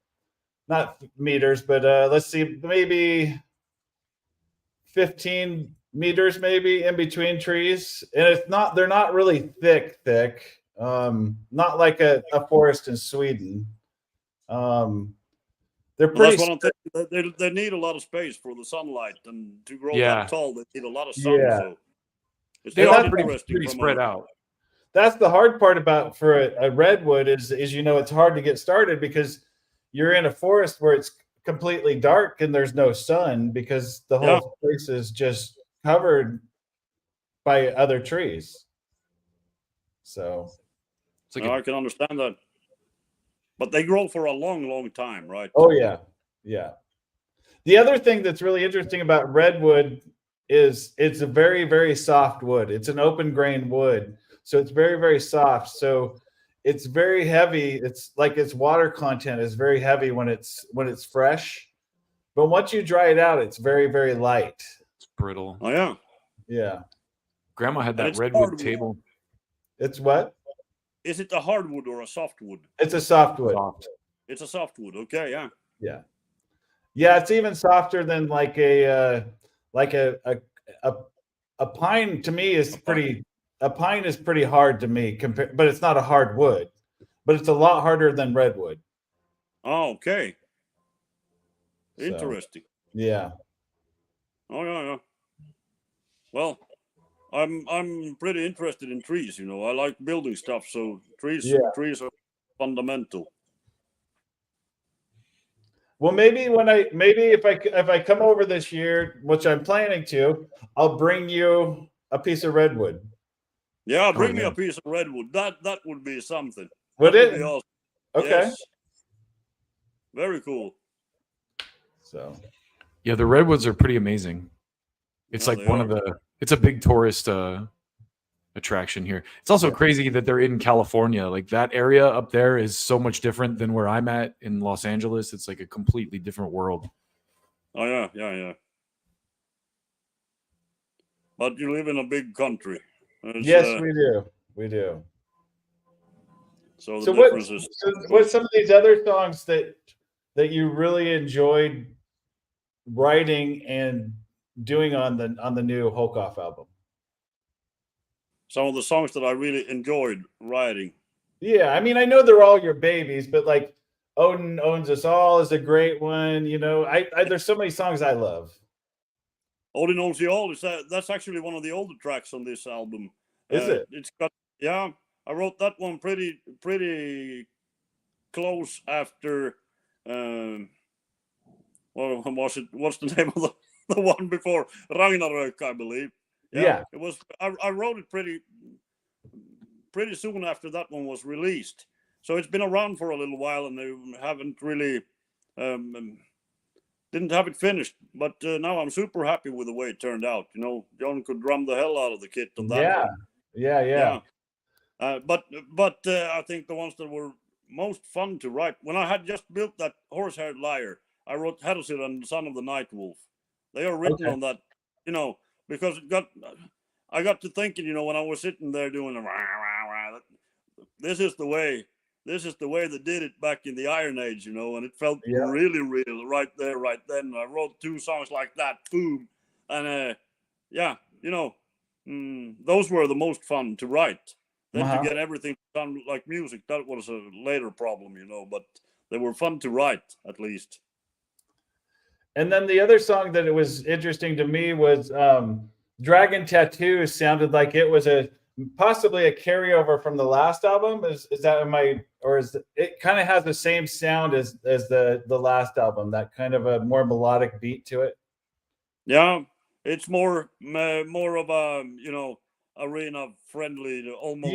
not meters, but let's see, maybe 15 meters maybe in between trees. And they're not really thick, not like a forest in Sweden. They're Well, pretty, that's what I'm thinking. They need a lot of space for the sunlight, and to grow Yeah. that tall, they need a lot of sun. Yeah. So it's They not are pretty interesting from spread a- out. that's the hard part about for a redwood is it's hard to get started because you're in a forest where it's completely dark and there's no sun because the whole Yeah. place is just covered by other trees. So It's like I can understand that. But they grow for a long, long time, right? oh yeah. The other thing that's really interesting about redwood is it's a very, very soft wood. It's an open grain wood. So it's very, very soft. So it's very heavy. It's like its water content is very heavy when it's fresh. But once you dry it out, it's very, very light. it's brittle. Oh yeah. Yeah. Grandma had And that it's redwood hardwood. table. It's what? Is it a hardwood or a softwood? It's a softwood. Soft. It's a softwood. Okay, yeah. Yeah. Yeah, it's even softer than like a pine to me is pretty a pine is pretty hard to me but it's not a hard wood. But it's a lot harder than redwood. Oh, okay. So, Interesting. yeah. Oh yeah. Well, I'm pretty interested in trees. I like building stuff, so trees are fundamental. Well, maybe if I come over this year, which I'm planning to, I'll bring you a piece of redwood. Yeah, bring me yeah. a piece of redwood. That would be something. Would That it? be awesome. Okay. Yes. Very cool. So Yeah, the redwoods are pretty amazing. It's Yeah, like they one are. of it's a big tourist attraction here. It's also crazy that they're in California. Like that area up there is so much different than where I'm at in Los Angeles. It's like a completely different world. Oh yeah. But you live in a big country. yes, we do. So the So difference is what's some of these other songs that you really enjoyed writing and doing on the new Hulkoff album? some of the songs that I really enjoyed writing. Yeah, I mean, I know they're all your babies, but like Odin Owns Us All is a great one. I there's so many songs I love. All in all, that's actually one of the older tracks on this album. Is it? It's got, yeah. I wrote that one pretty close after. What was it? What's the name of the one before Ragnarök, I believe. Yeah. It was. I wrote it pretty soon after that one was released. So it's been around for a little while, and they haven't really didn't have it finished. But now I'm super happy with the way it turned out. You know, John could drum the hell out of the kit on that Yeah. one. Yeah. But I think the ones that were most fun to write, when I had just built that Horse-Haired Liar, I wrote Hedosir and Son of the Night Wolf. They are written on that, you know, because I got to thinking, you know, when I was sitting there doing the this is the way they did it back in the Iron Age, you know, and it felt really real right there, right then. I wrote 2 songs like that, boom, and you know, those were the most fun to write. Then to get everything done like music, that was a later problem, you know, but they were fun to write at least. And then the other song that it was interesting to me was Dragon Tattoo. Sounded like it was possibly a carryover from the last album. Is that it kind of has the same sound as the last album, that kind of a more melodic beat to it? Yeah, it's more of a, you know, arena friendly, almost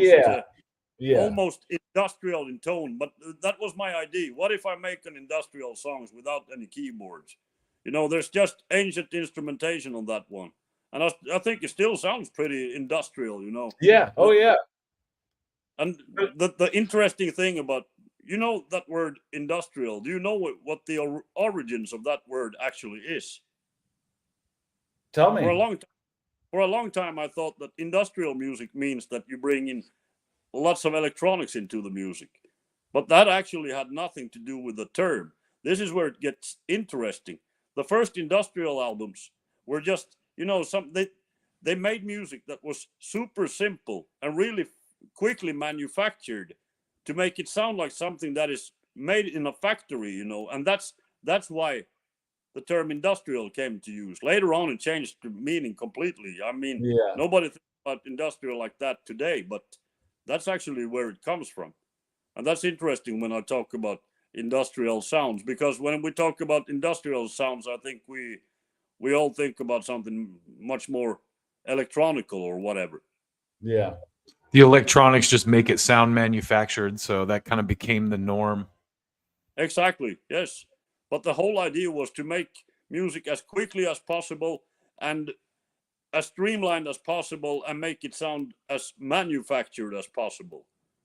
industrial in tone. But that was my idea. What if I make an industrial songs without any keyboards? You know, there's just ancient instrumentation on that one. And I think it still sounds pretty industrial, you know. Yeah. Oh, yeah. And the interesting thing about, you know, that word industrial, do you know what the origins of that word actually is? Tell me. For a long time, I thought that industrial music means that you bring in lots of electronics into the music. But that actually had nothing to do with the term. This is where it gets interesting. The first industrial albums were just, you know, they made music that was super simple and really quickly manufactured to make it sound like something that is made in a factory, you know, and that's why the term industrial came to use. Later on, it changed the meaning completely. I mean, nobody thinks about industrial like that today, but that's actually where it comes from. And that's interesting when I talk about industrial sounds, because when we talk about industrial sounds, I think we all think about something much more electronical or whatever. Yeah. The electronics just make it sound manufactured, so that kind of became the norm. Exactly, yes. But the whole idea was to make music as quickly as possible and as streamlined as possible and make it sound as manufactured as possible.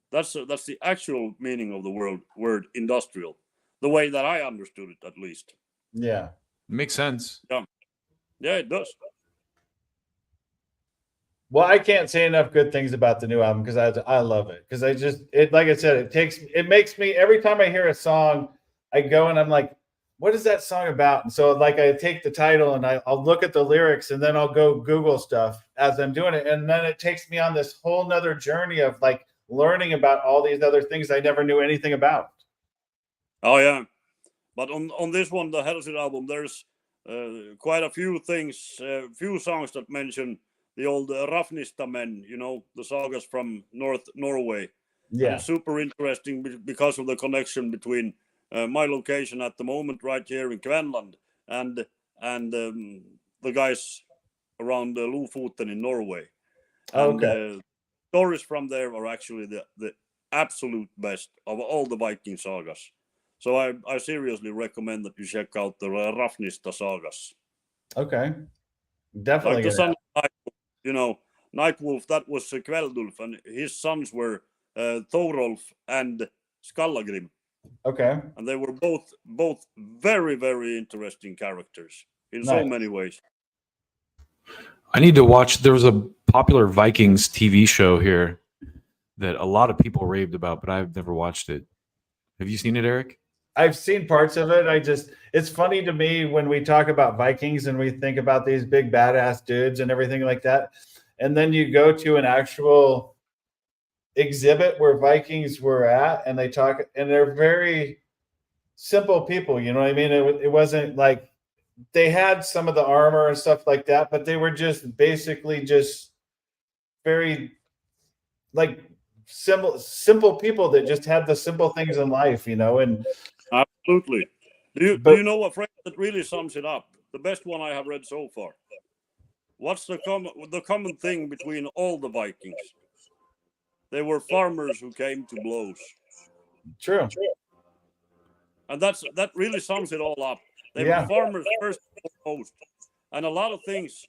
That's the actual meaning of the word industrial, the way that I understood it, at least. Yeah. Makes sense. Yeah, it does. Well, I can't say enough good things about the new album because I love it. Because like I said, it makes me, every time I hear a song, I go and I'm like, what is that song about? And so like I take the title and I'll look at the lyrics and then I'll go Google stuff as I'm doing it. And then it takes me on this whole nother journey of like learning about all these other things I never knew anything about. Oh, yeah. But on this one, the Hedosir album, there's quite a few things, few songs that mention the old Rafnista men, you know, the sagas from North Norway. Yeah. And it's super interesting because of the connection between my location at the moment right here in Kvenland and the guys around Lofoten in Norway. And stories from there are actually the absolute best of all the Viking sagas. So I seriously recommend that you check out the Rafnista sagas. Okay. Definitely. Like the son of Nightwolf, you know, Nightwolf, that was Kveldulf, and his sons were Thorolf and Skallagrim. Okay. And they were both very, very interesting characters in so many ways. I need to watch. There was a popular Vikings TV show here that a lot of people raved about, but I've never watched it. Have you seen it, Eric? I've seen parts of it. It's funny to me when we talk about Vikings and we think about these big badass dudes and everything like that. And then you go to an actual exhibit where Vikings were at and they talk, and they're very simple people. You know what I mean? It wasn't like they had some of the armor and stuff like that, but they were just basically just very like simple people that just had the simple things in life, and Absolutely. Do but you know a phrase that really sums it up? The best one I have read so far. What's the common thing between all the Vikings? They were farmers who came to blows, true. and that really sums it all up. They were Yeah. farmers first and foremost, and a lot of things.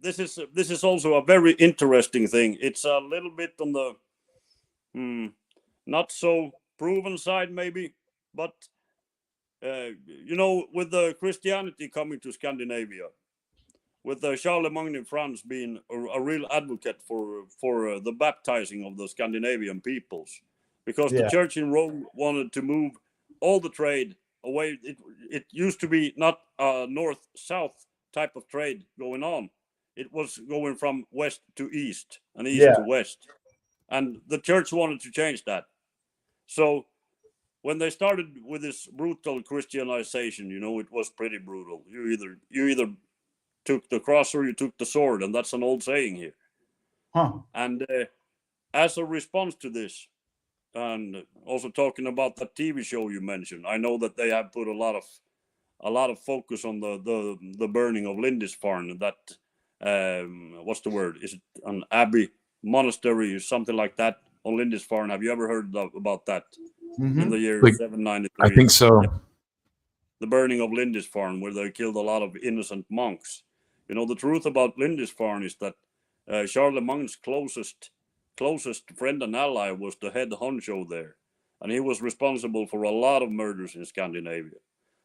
This is also a very interesting thing. It's a little bit on the not so proven side, maybe, but with the Christianity coming to Scandinavia, with Charlemagne in France being a real advocate for the baptizing of the Scandinavian peoples, because the Yeah. church in Rome wanted to move all the trade away. It used to be not a north-south type of trade going on. It was going from west to east and east Yeah. to west. And the church wanted to change that. So when they started with this brutal Christianization, it was pretty brutal. You either took the cross or you took the sword, and that's an old saying here. Huh. And as a response to this, and also talking about that TV show you mentioned, I know that they have put a lot of focus on the burning of Lindisfarne, and that what's the word? Is it an abbey monastery or something like that on Lindisfarne? Have you ever heard about that? In the year Like, 793? I think so. The burning of Lindisfarne, where they killed a lot of innocent monks. The truth about Lindisfarne is that Charlemagne's closest friend and ally was the head honcho there, and he was responsible for a lot of murders in Scandinavia.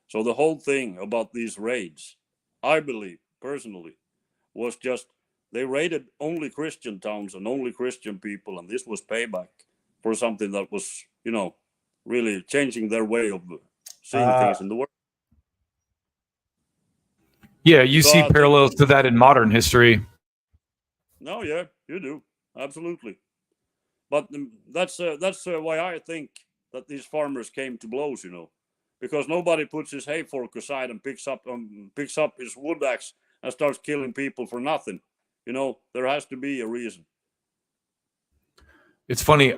So the whole thing about these raids, I believe personally, was just they raided only Christian towns and only Christian people, and this was payback for something that was, really changing their way of seeing things in the world. Yeah, you So see I think- parallels to that in modern history. No, yeah, you do, absolutely. But that's why I think that these farmers came to blows, because nobody puts his hay fork aside and picks up his wood axe and starts killing people for nothing. There has to be a reason. It's funny.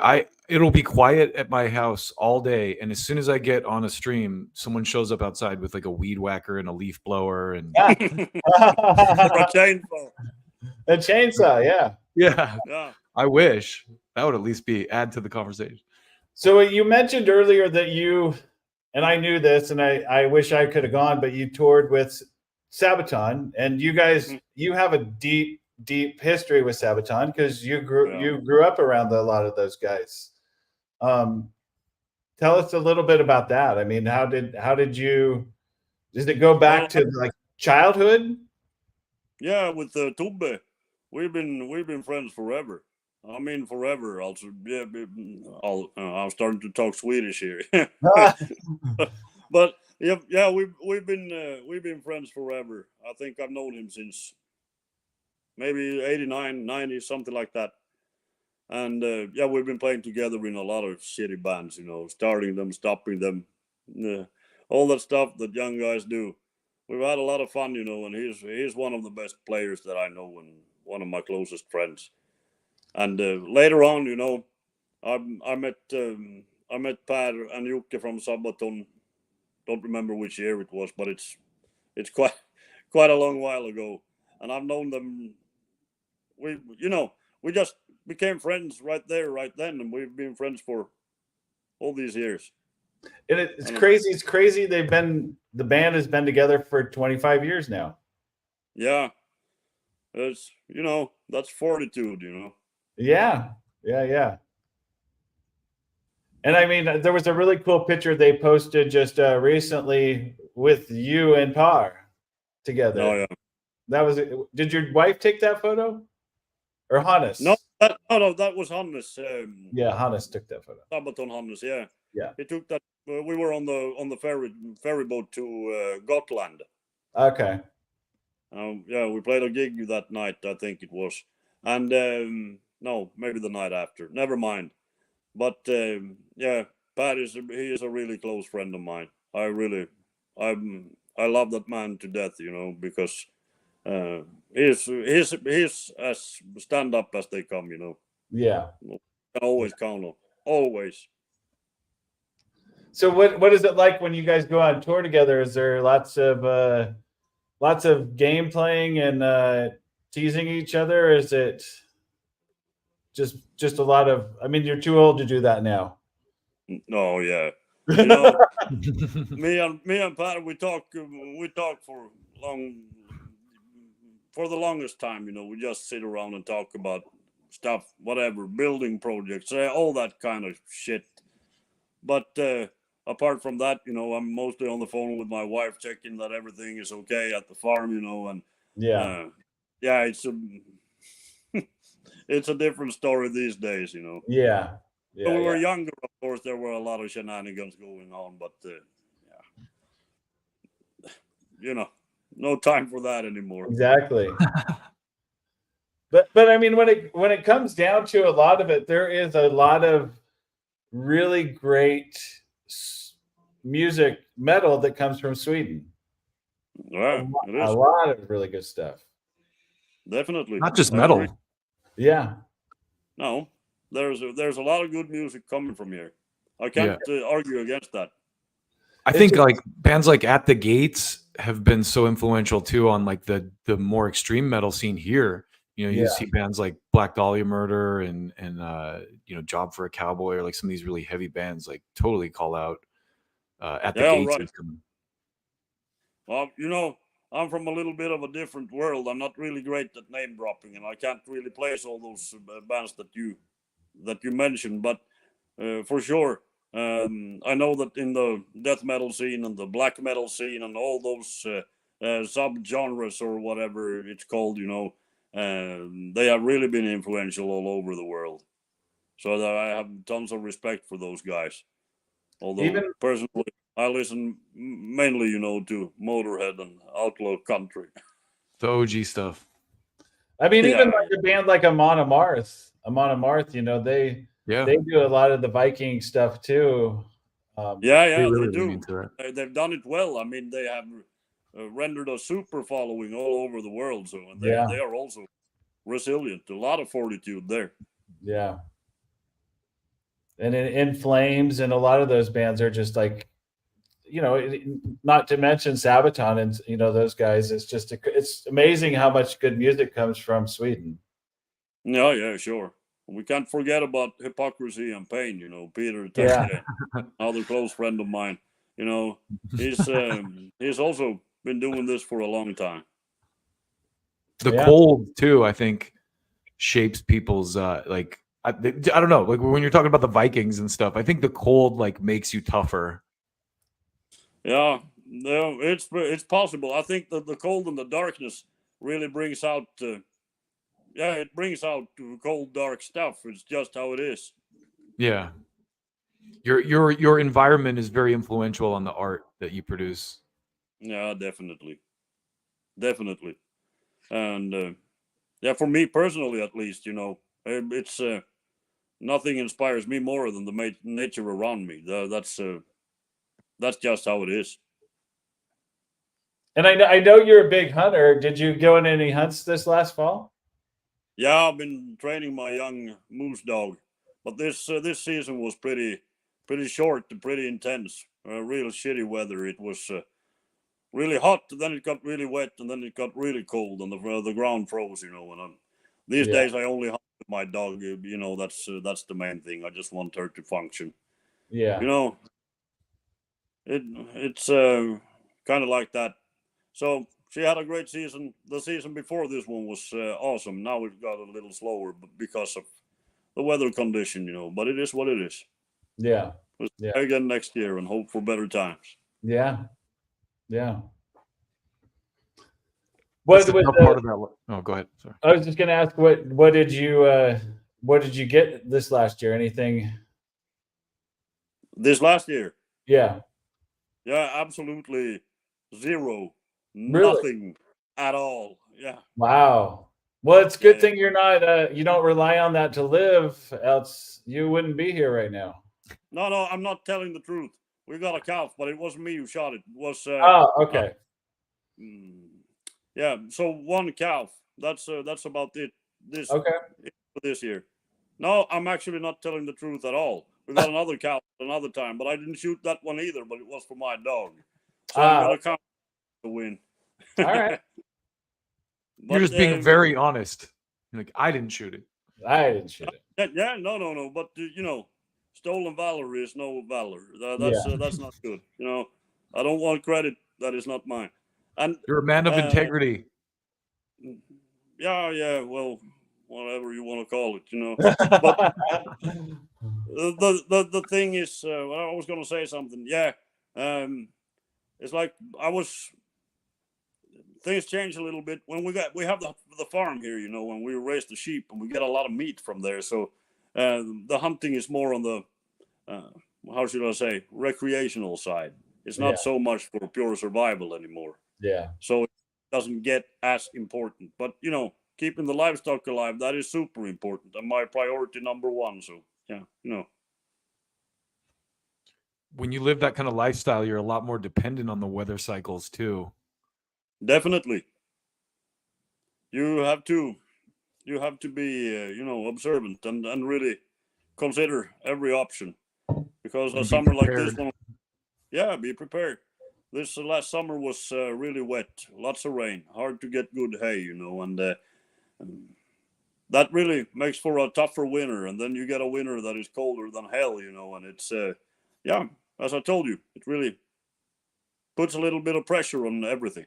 It'll be quiet at my house all day, and as soon as I get on a stream, someone shows up outside with like a weed whacker and a leaf blower, and Or a chainsaw. A chainsaw, yeah. Yeah. I wish that would at least add to the conversation. So you mentioned earlier that and I knew this, and I wish I could have gone, but you toured with Sabaton, and you guys, you have a deep history with Sabaton because you grew up around a lot of those guys. Tell us a little bit about that. I mean, did it go back to like childhood? Yeah, with Tubbe, we've been friends forever. I mean, forever. Also, yeah, I'm starting to talk Swedish here. But yeah, we've been friends forever. I think I've known him since maybe 89, 90, something like that. And yeah, we've been playing together in a lot of shitty bands, starting them, stopping them, all that stuff that young guys do. We've had a lot of fun, and he's one of the best players that I know and one of my closest friends. And later on, I met Per and Jocke from Sabaton. Don't remember which year it was, but it's quite a long while ago. And I've known them. We just became friends right there, right then, and we've been friends for all these years. And it's crazy. It's crazy. The band has been together for 25 years now. Yeah, it's that's fortitude. Yeah. And I mean, there was a really cool picture they posted just recently with you and Par together. Oh yeah. That was. Did your wife take that photo, or Hannes? No, that was Hannes. Yeah, Hannes took that photo. Sabaton Hannes, yeah. Yeah. He took that. We were on the ferry boat to Gotland. Okay. Yeah, we played a gig that night, I think it was, and no, maybe the night after. Never mind. But yeah, Pat he is a really close friend of mine. I really I love that man to death, you know, because he's as stand up as they come, you know. Yeah. You can always count on, always. So what is it like when you guys go on tour together? Is there lots of game playing and teasing each other? Or is it just a lot of? I mean, you're too old to do that now. No, yeah, you know, me and Pat, we talk for the longest time. You know, we just sit around and talk about stuff, whatever, building projects, all that kind of shit. But apart from that, you know, I'm mostly on the phone with my wife, checking that everything is okay at the farm, you know, and Yeah. yeah, it's a different story these days, you know. Yeah. When we were Yeah. younger, of course, there were a lot of shenanigans going on, but yeah, you know, no time for that anymore. Exactly. But I mean, when it comes down to a lot of it, there is a lot of really great music metal that comes from Sweden. Yeah, it A is lot of really good stuff. definitely Not just I metal. agree. Yeah. No, there's a lot of good music coming from here. I can't argue against that. I think like bands like At the Gates have been so influential too on like the more extreme metal scene here. You know, you Yeah. see bands like Black Dahlia Murder and you know, Job for a Cowboy, or like some of these really heavy bands like totally call out At the Yeah, Gates. right. is coming. Well, you know, I'm from a little bit of a different world. I'm not really great at name dropping, and I can't really place all those bands that you mentioned. But for sure, I know that in the death metal scene and the black metal scene and all those sub-genres or whatever it's called, you know, they have really been influential all over the world. So that I have tons of respect for those guys. Although Even personally, I listen mainly, you know, to Motorhead and Outlaw Country. The OG stuff. I mean, even Yeah. like a band like Amon Amarth, you know, they do a lot of the Viking stuff too. Yeah, They they really lean do. into that. They've done it well. I mean, they have rendered a super following all over the world. So they are also resilient. A lot of fortitude there. Yeah. And in Flames and a lot of those bands are just like, you know, not to mention Sabaton and, you know, those guys. It's just it's amazing how much good music comes from Sweden. No, yeah, sure. We can't forget about Hypocrisy and Pain. You know, Peter, Yeah. another close friend of mine. You know, he's also been doing this for a long time. The cold too, I think, shapes people's like. I don't know, like when you're talking about the Vikings and stuff, I think the cold like makes you tougher. Yeah, no, it's possible. I think that the cold and the darkness really brings out. It brings out cold, dark stuff. It's just how it is. Yeah, your environment is very influential on the art that you produce. Yeah, definitely, and yeah, for me personally, at least, you know, it's nothing inspires me more than the nature around me. That's just how it is. And I know you're a big hunter. Did you go on any hunts this last fall? Yeah, I've been training my young moose dog, but this season was pretty short and pretty intense. Real shitty weather. It was really hot, then it got really wet, and then it got really cold, and the ground froze. You know, and these days I only hunt with my dog. You know, that's the main thing. I just want her to function. Yeah. You know, it's kind of like that. So she had a great season. The season before this one was awesome. Now it got a little slower because of the weather condition, you know. But it is what it is. Yeah. We'll try again next year and hope for better times. Yeah. Yeah. What's the tough part of that? Oh, go ahead. Sorry. I was just going to ask what did you get this last year? Anything? This last year? Yeah. Yeah, absolutely zero. Really? Nothing at all. Yeah. Wow. Well, it's a good thing you're not you don't rely on that to live, else you wouldn't be here right now. No, I'm not telling the truth. we got a calf, but it wasn't me who shot it. It was Oh, okay. yeah. So one calf. That's about it. This Okay. for this year. No, I'm actually not telling the truth at all. We got another calf another time, but I didn't shoot that one either. But it was for my dog, so I'm gonna count the win. All right. You're just being very honest. You're like, I didn't shoot it. I didn't shoot it. Yeah, no. But stolen valor is no valor. That's not good. I don't want credit that is not mine. And you're a man of integrity. Yeah. Well, whatever you want to call it, But the thing is, I was going to say something. Yeah, it's like things change a little bit when we have the farm here. When we raise the sheep and we get a lot of meat from there. So the hunting is more on the how should I say, recreational side. It's not so much for pure survival anymore. Yeah. So it doesn't get as important. But keeping the livestock alive, that is super important and my priority number one. So yeah. When you live that kind of lifestyle, you're a lot more dependent on the weather cycles too. Definitely. You have to be observant and really consider every option, because a summer like this one, be prepared. This last summer was really wet, lots of rain, hard to get good hay, and that really makes for a tougher winter. And then you get a winter that is colder than hell, and it's as I told you, it really puts a little bit of pressure on everything.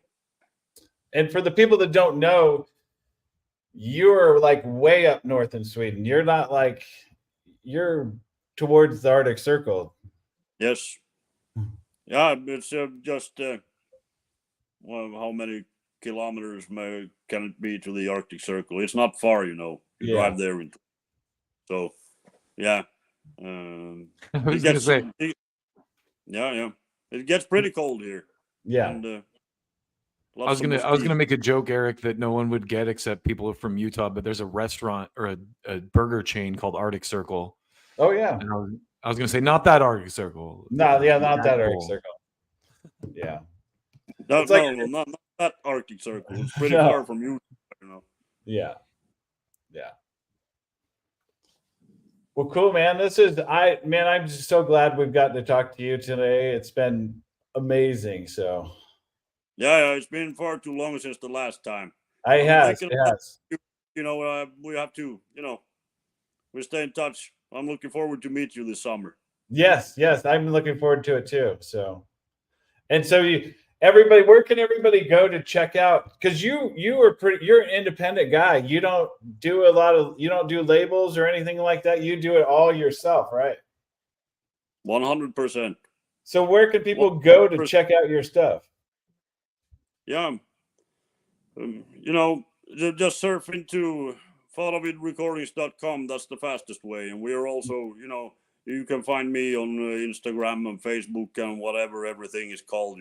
And for the people that don't know, you're like way up north in Sweden. You're not like, you're towards the Arctic Circle. Yes. Yeah, it's just how many kilometers can it be to the Arctic Circle? It's not far, you drive there. So, yeah. I was going to say. Yeah. It gets pretty cold here. Yeah. And, I was gonna make a joke, Eric, that no one would get except people from Utah, but there's a restaurant or a burger chain called Arctic Circle. Oh yeah. And I was gonna say not that Arctic Circle. Not that Arctic Circle. Yeah. No, not that Arctic Circle. It's pretty far from Utah, Yeah. Well, cool, man. I'm just so glad we've gotten to talk to you today. It's been amazing. So. Yeah, it's been far too long since the last time. It has. We have to, we stay in touch. I'm looking forward to meet you this summer. Yes, I'm looking forward to it too. So, everybody, where can everybody go to check out? Because you're an independent guy. You don't do labels or anything like that. You do it all yourself, right? 100%. So where can people go to check out your stuff? Yeah, just surf into followitrecordings.com. That's the fastest way. And we are also, you can find me on Instagram and Facebook and whatever everything is called,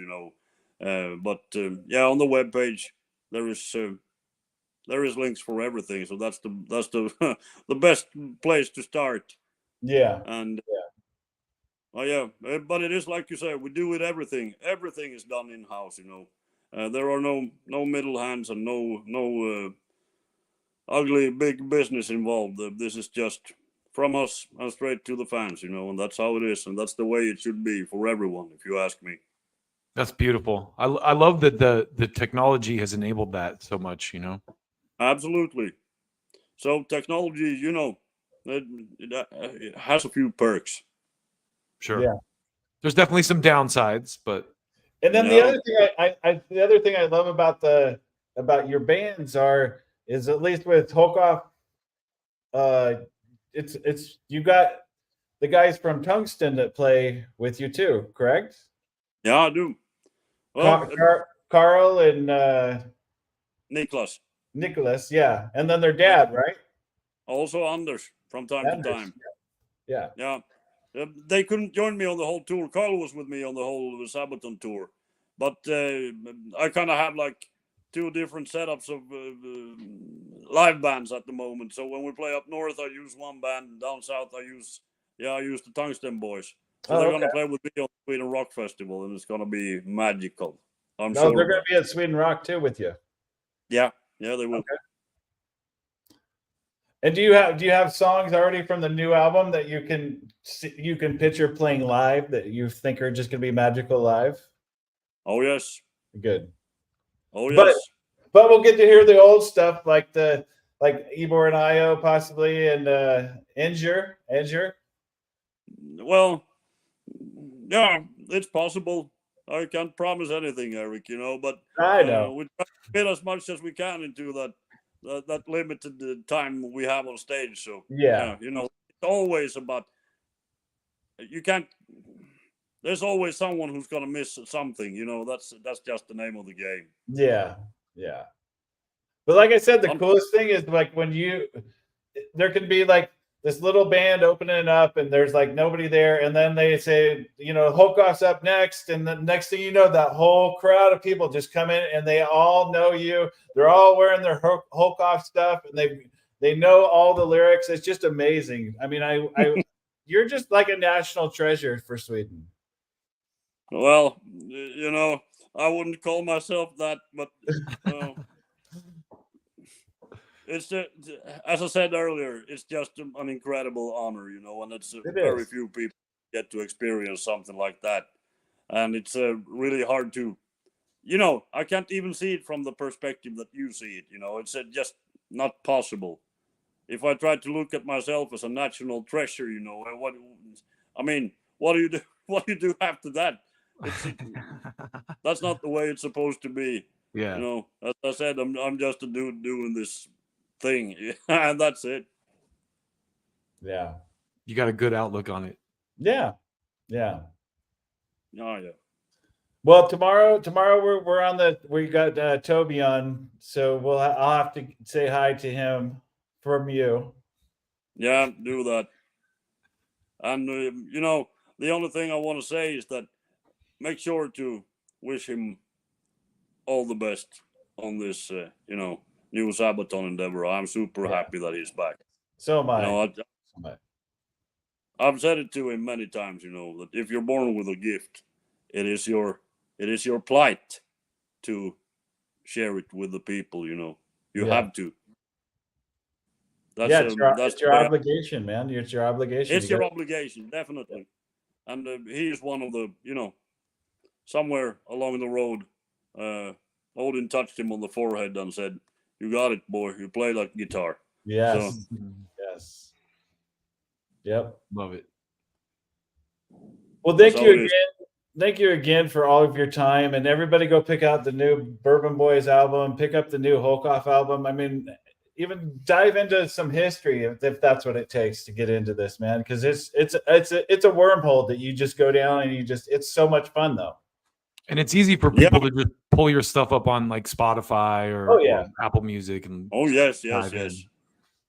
But on the webpage there is links for everything. So that's the the best place to start. Yeah. And but it is like you say, we do it everything. Everything is done in house, There are no middle hands and no ugly big business involved. This is just from us and straight to the fans, and that's how it is, and that's the way it should be for everyone, if you ask me. That's beautiful. I love that the technology has enabled that so much, Absolutely. So technology, it has a few perks. Sure. Yeah. There's definitely some downsides, but. And then the other thing I love about your bands is at least with Hulkoff, it's you got the guys from Tungsten that play with you too, correct? Yeah, I do. Well, Carl and Nicholas, yeah, and then their dad, right? Also Anders from time to time. Yeah. They couldn't join me on the whole tour. Carl was with me on the whole Sabaton tour, but I kind of have like two different setups of live bands at the moment. So when we play up north, I use one band. Down south, I use the Tungsten Boys. So they're going to play with me on Sweden Rock Festival, and it's going to be magical. I'm No, sure. they're going to be at Sweden Rock too with you. Yeah, they will. Okay. And do you have songs already from the new album that you can picture playing live that you think are just going to be magical live? Oh yes. Good. Oh yes. But we'll get to hear the old stuff like Ebor and Io possibly and Injure. Well, yeah, it's possible. I can't promise anything, Eric. But I know we try to fit as much as we can into that limited time we have on stage. So yeah, it's always about you can't. There's always someone who's gonna miss something. That's just the name of the game. yeah. But like I said, the coolest thing is like when there can be like this little band opening up and there's like nobody there, and then they say, Hulkoff's up next, and the next thing you know, that whole crowd of people just come in and they all know you. They're all wearing their Hulkoff stuff and they know all the lyrics. It's just amazing. I mean, you're just like a national treasure for Sweden. Well, I wouldn't call myself that, but it's as I said earlier, it's just an incredible honor, and it's very few people get to experience something like that, and it's really hard to, I can't even see it from the perspective that you see it. It's just not possible. If I try to look at myself as a national treasure, what do you do? What do you do after that? That's not the way it's supposed to be. Yeah. As I said, I'm just a dude doing this thing, and that's it. Yeah. You got a good outlook on it. Yeah. Oh yeah. Well, tomorrow we're on we got Toby on, so I'll have to say hi to him from you. Yeah, do that. And the only thing I want to say is that make sure to wish him all the best on this, new Sabaton endeavor. I'm super happy that he's back. So am I. I've said it to him many times, that if you're born with a gift, it is your plight to share it with the people. You have to. That's your obligation, man. It's your obligation. It's your obligation, definitely. And he is one of the, somewhere along the road, Odin touched him on the forehead and said, "You got it, boy. You play like guitar." Yes. So, yes. Yep. Love it. Well, thank you again. Thank you again for all of your time, and everybody go pick out the new Bourbon Boys album, pick up the new Hulkoff album. I mean, even dive into some history if that's what it takes to get into this, man, because it's a wormhole that you just go down and it's so much fun though. And it's easy for people to just pull your stuff up on like Spotify or Apple Music. And yes.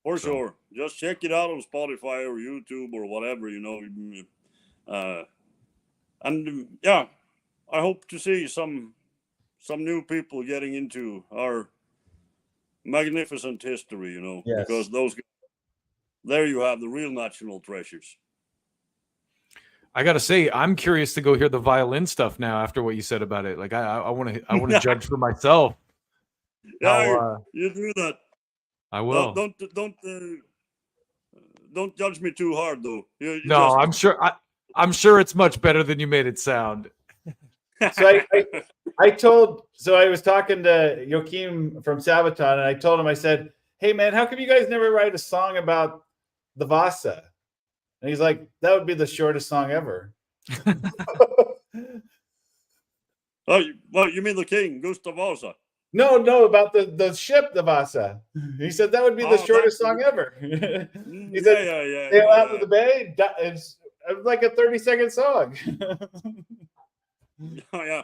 For sure. Just check it out on Spotify or YouTube or whatever, and I hope to see some new people getting into our magnificent history, because there you have the real national treasures. I gotta say, I'm curious to go hear the violin stuff now after what you said about it. Like I want to judge for myself. Yeah, you do that. I will. Don't judge me too hard, though. I'm sure it's much better than you made it sound. So I was talking to Joachim from Sabaton, and I told him, I said, "Hey man, how come you guys never write a song about the Vasa?" And he's like, "That would be the shortest song ever." Oh, well, you mean the king, Gustav Vasa? No, about the ship, the Vasa. He said that would be the shortest song ever. He said, "Sail out to the bay." It's like a 30-second song. Yeah.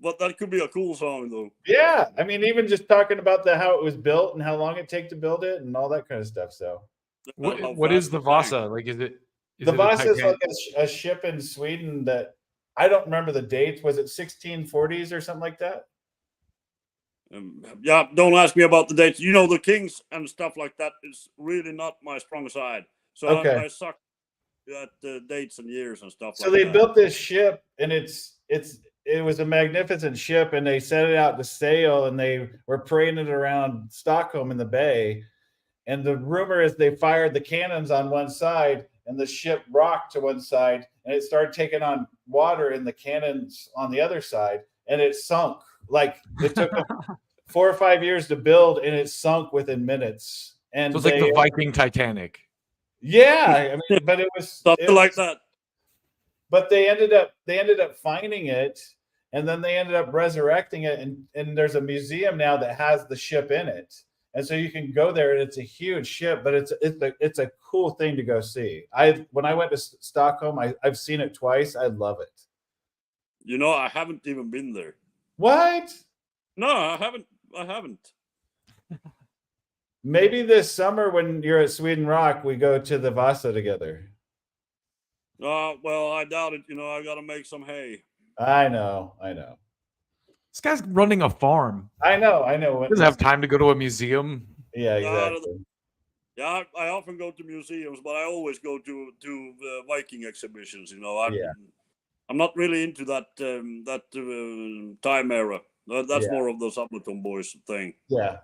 But that could be a cool song, though. Yeah, I mean, even just talking about how it was built and how long it takes to build it and all that kind of stuff. So, what is the Vasa? Like, is it the Vasa is like a ship in Sweden that I don't remember the dates. Was it 1640s or something like that? Don't ask me about the dates. The kings and stuff like that is really not my strong side. So I suck dates and years and stuff. So like they that. built this ship, and it was a magnificent ship, and they set it out to sail, and they were parading it around Stockholm in the bay. And the rumor is they fired the cannons on one side, and the ship rocked to one side, and it started taking on water in the cannons on the other side, and it sunk. Like it took them 4 or 5 years to build, and it sunk within minutes. And So it's like the Viking Titanic. yeah, I mean, but it was Something like that. But they ended up finding it, and then they ended up resurrecting it, and there's a museum now that has the ship in it. And so you can go there, and it's a huge ship, but it's a cool thing to go see. When I went to Stockholm, I've seen it twice. I love it. You know, I haven't even been there. What? No, I haven't. Maybe this summer when you're at Sweden Rock, we go to the Vasa together. Well, I doubt it. You know, I got to make some hay. I know. This guy's running a farm. I know. He doesn't have time to go to a museum. Yeah, exactly. Yeah, I often go to museums, but I always go to Viking exhibitions. You know, I'm not really into that time era. That's more of the Subleton Boys thing. Yeah.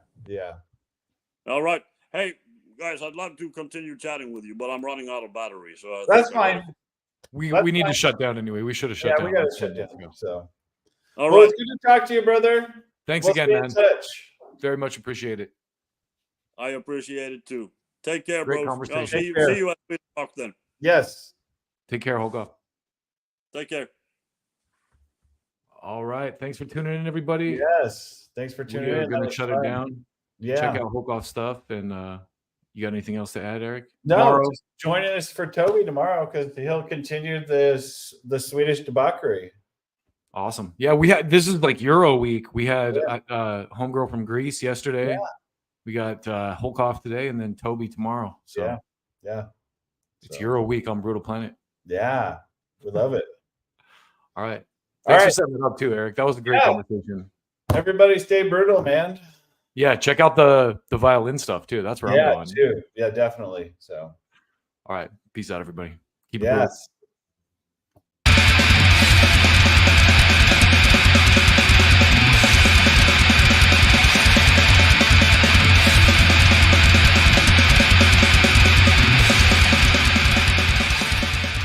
All right, hey guys, I'd love to continue chatting with you, but I'm running out of battery, so That's fine. We need to shut down anyway. We should have shut down. We got to shut down. So, all well, right. it's good to talk to you, brother. Thanks again, man. Touch. Very much appreciate it. I appreciate it too. Take care, Great bro. conversation. See you at Sweden Rock then. Yes. Take care, Hulkoff. Take care. All right. Thanks for tuning in, everybody. Yes. Thanks for tuning in. We're going to shut it down. Yeah. Check out Hulkoff stuff. And you got anything else to add, Eric? No, just joining us for Toby tomorrow because he'll continue the Swedish debauchery. Awesome. Yeah, this is like Euro week. We had homegirl from Greece yesterday. Yeah. We got Hulkoff today, and then Toby tomorrow. So yeah. It's Euro week on Brutal Planet. Yeah, we love it. All right. Thanks for setting it up too, Eric. That was a great conversation. Everybody stay brutal, man. Yeah, check out the violin stuff too. That's where I'm going. Too. Yeah, definitely. So all right. Peace out, everybody. Keep it brutal.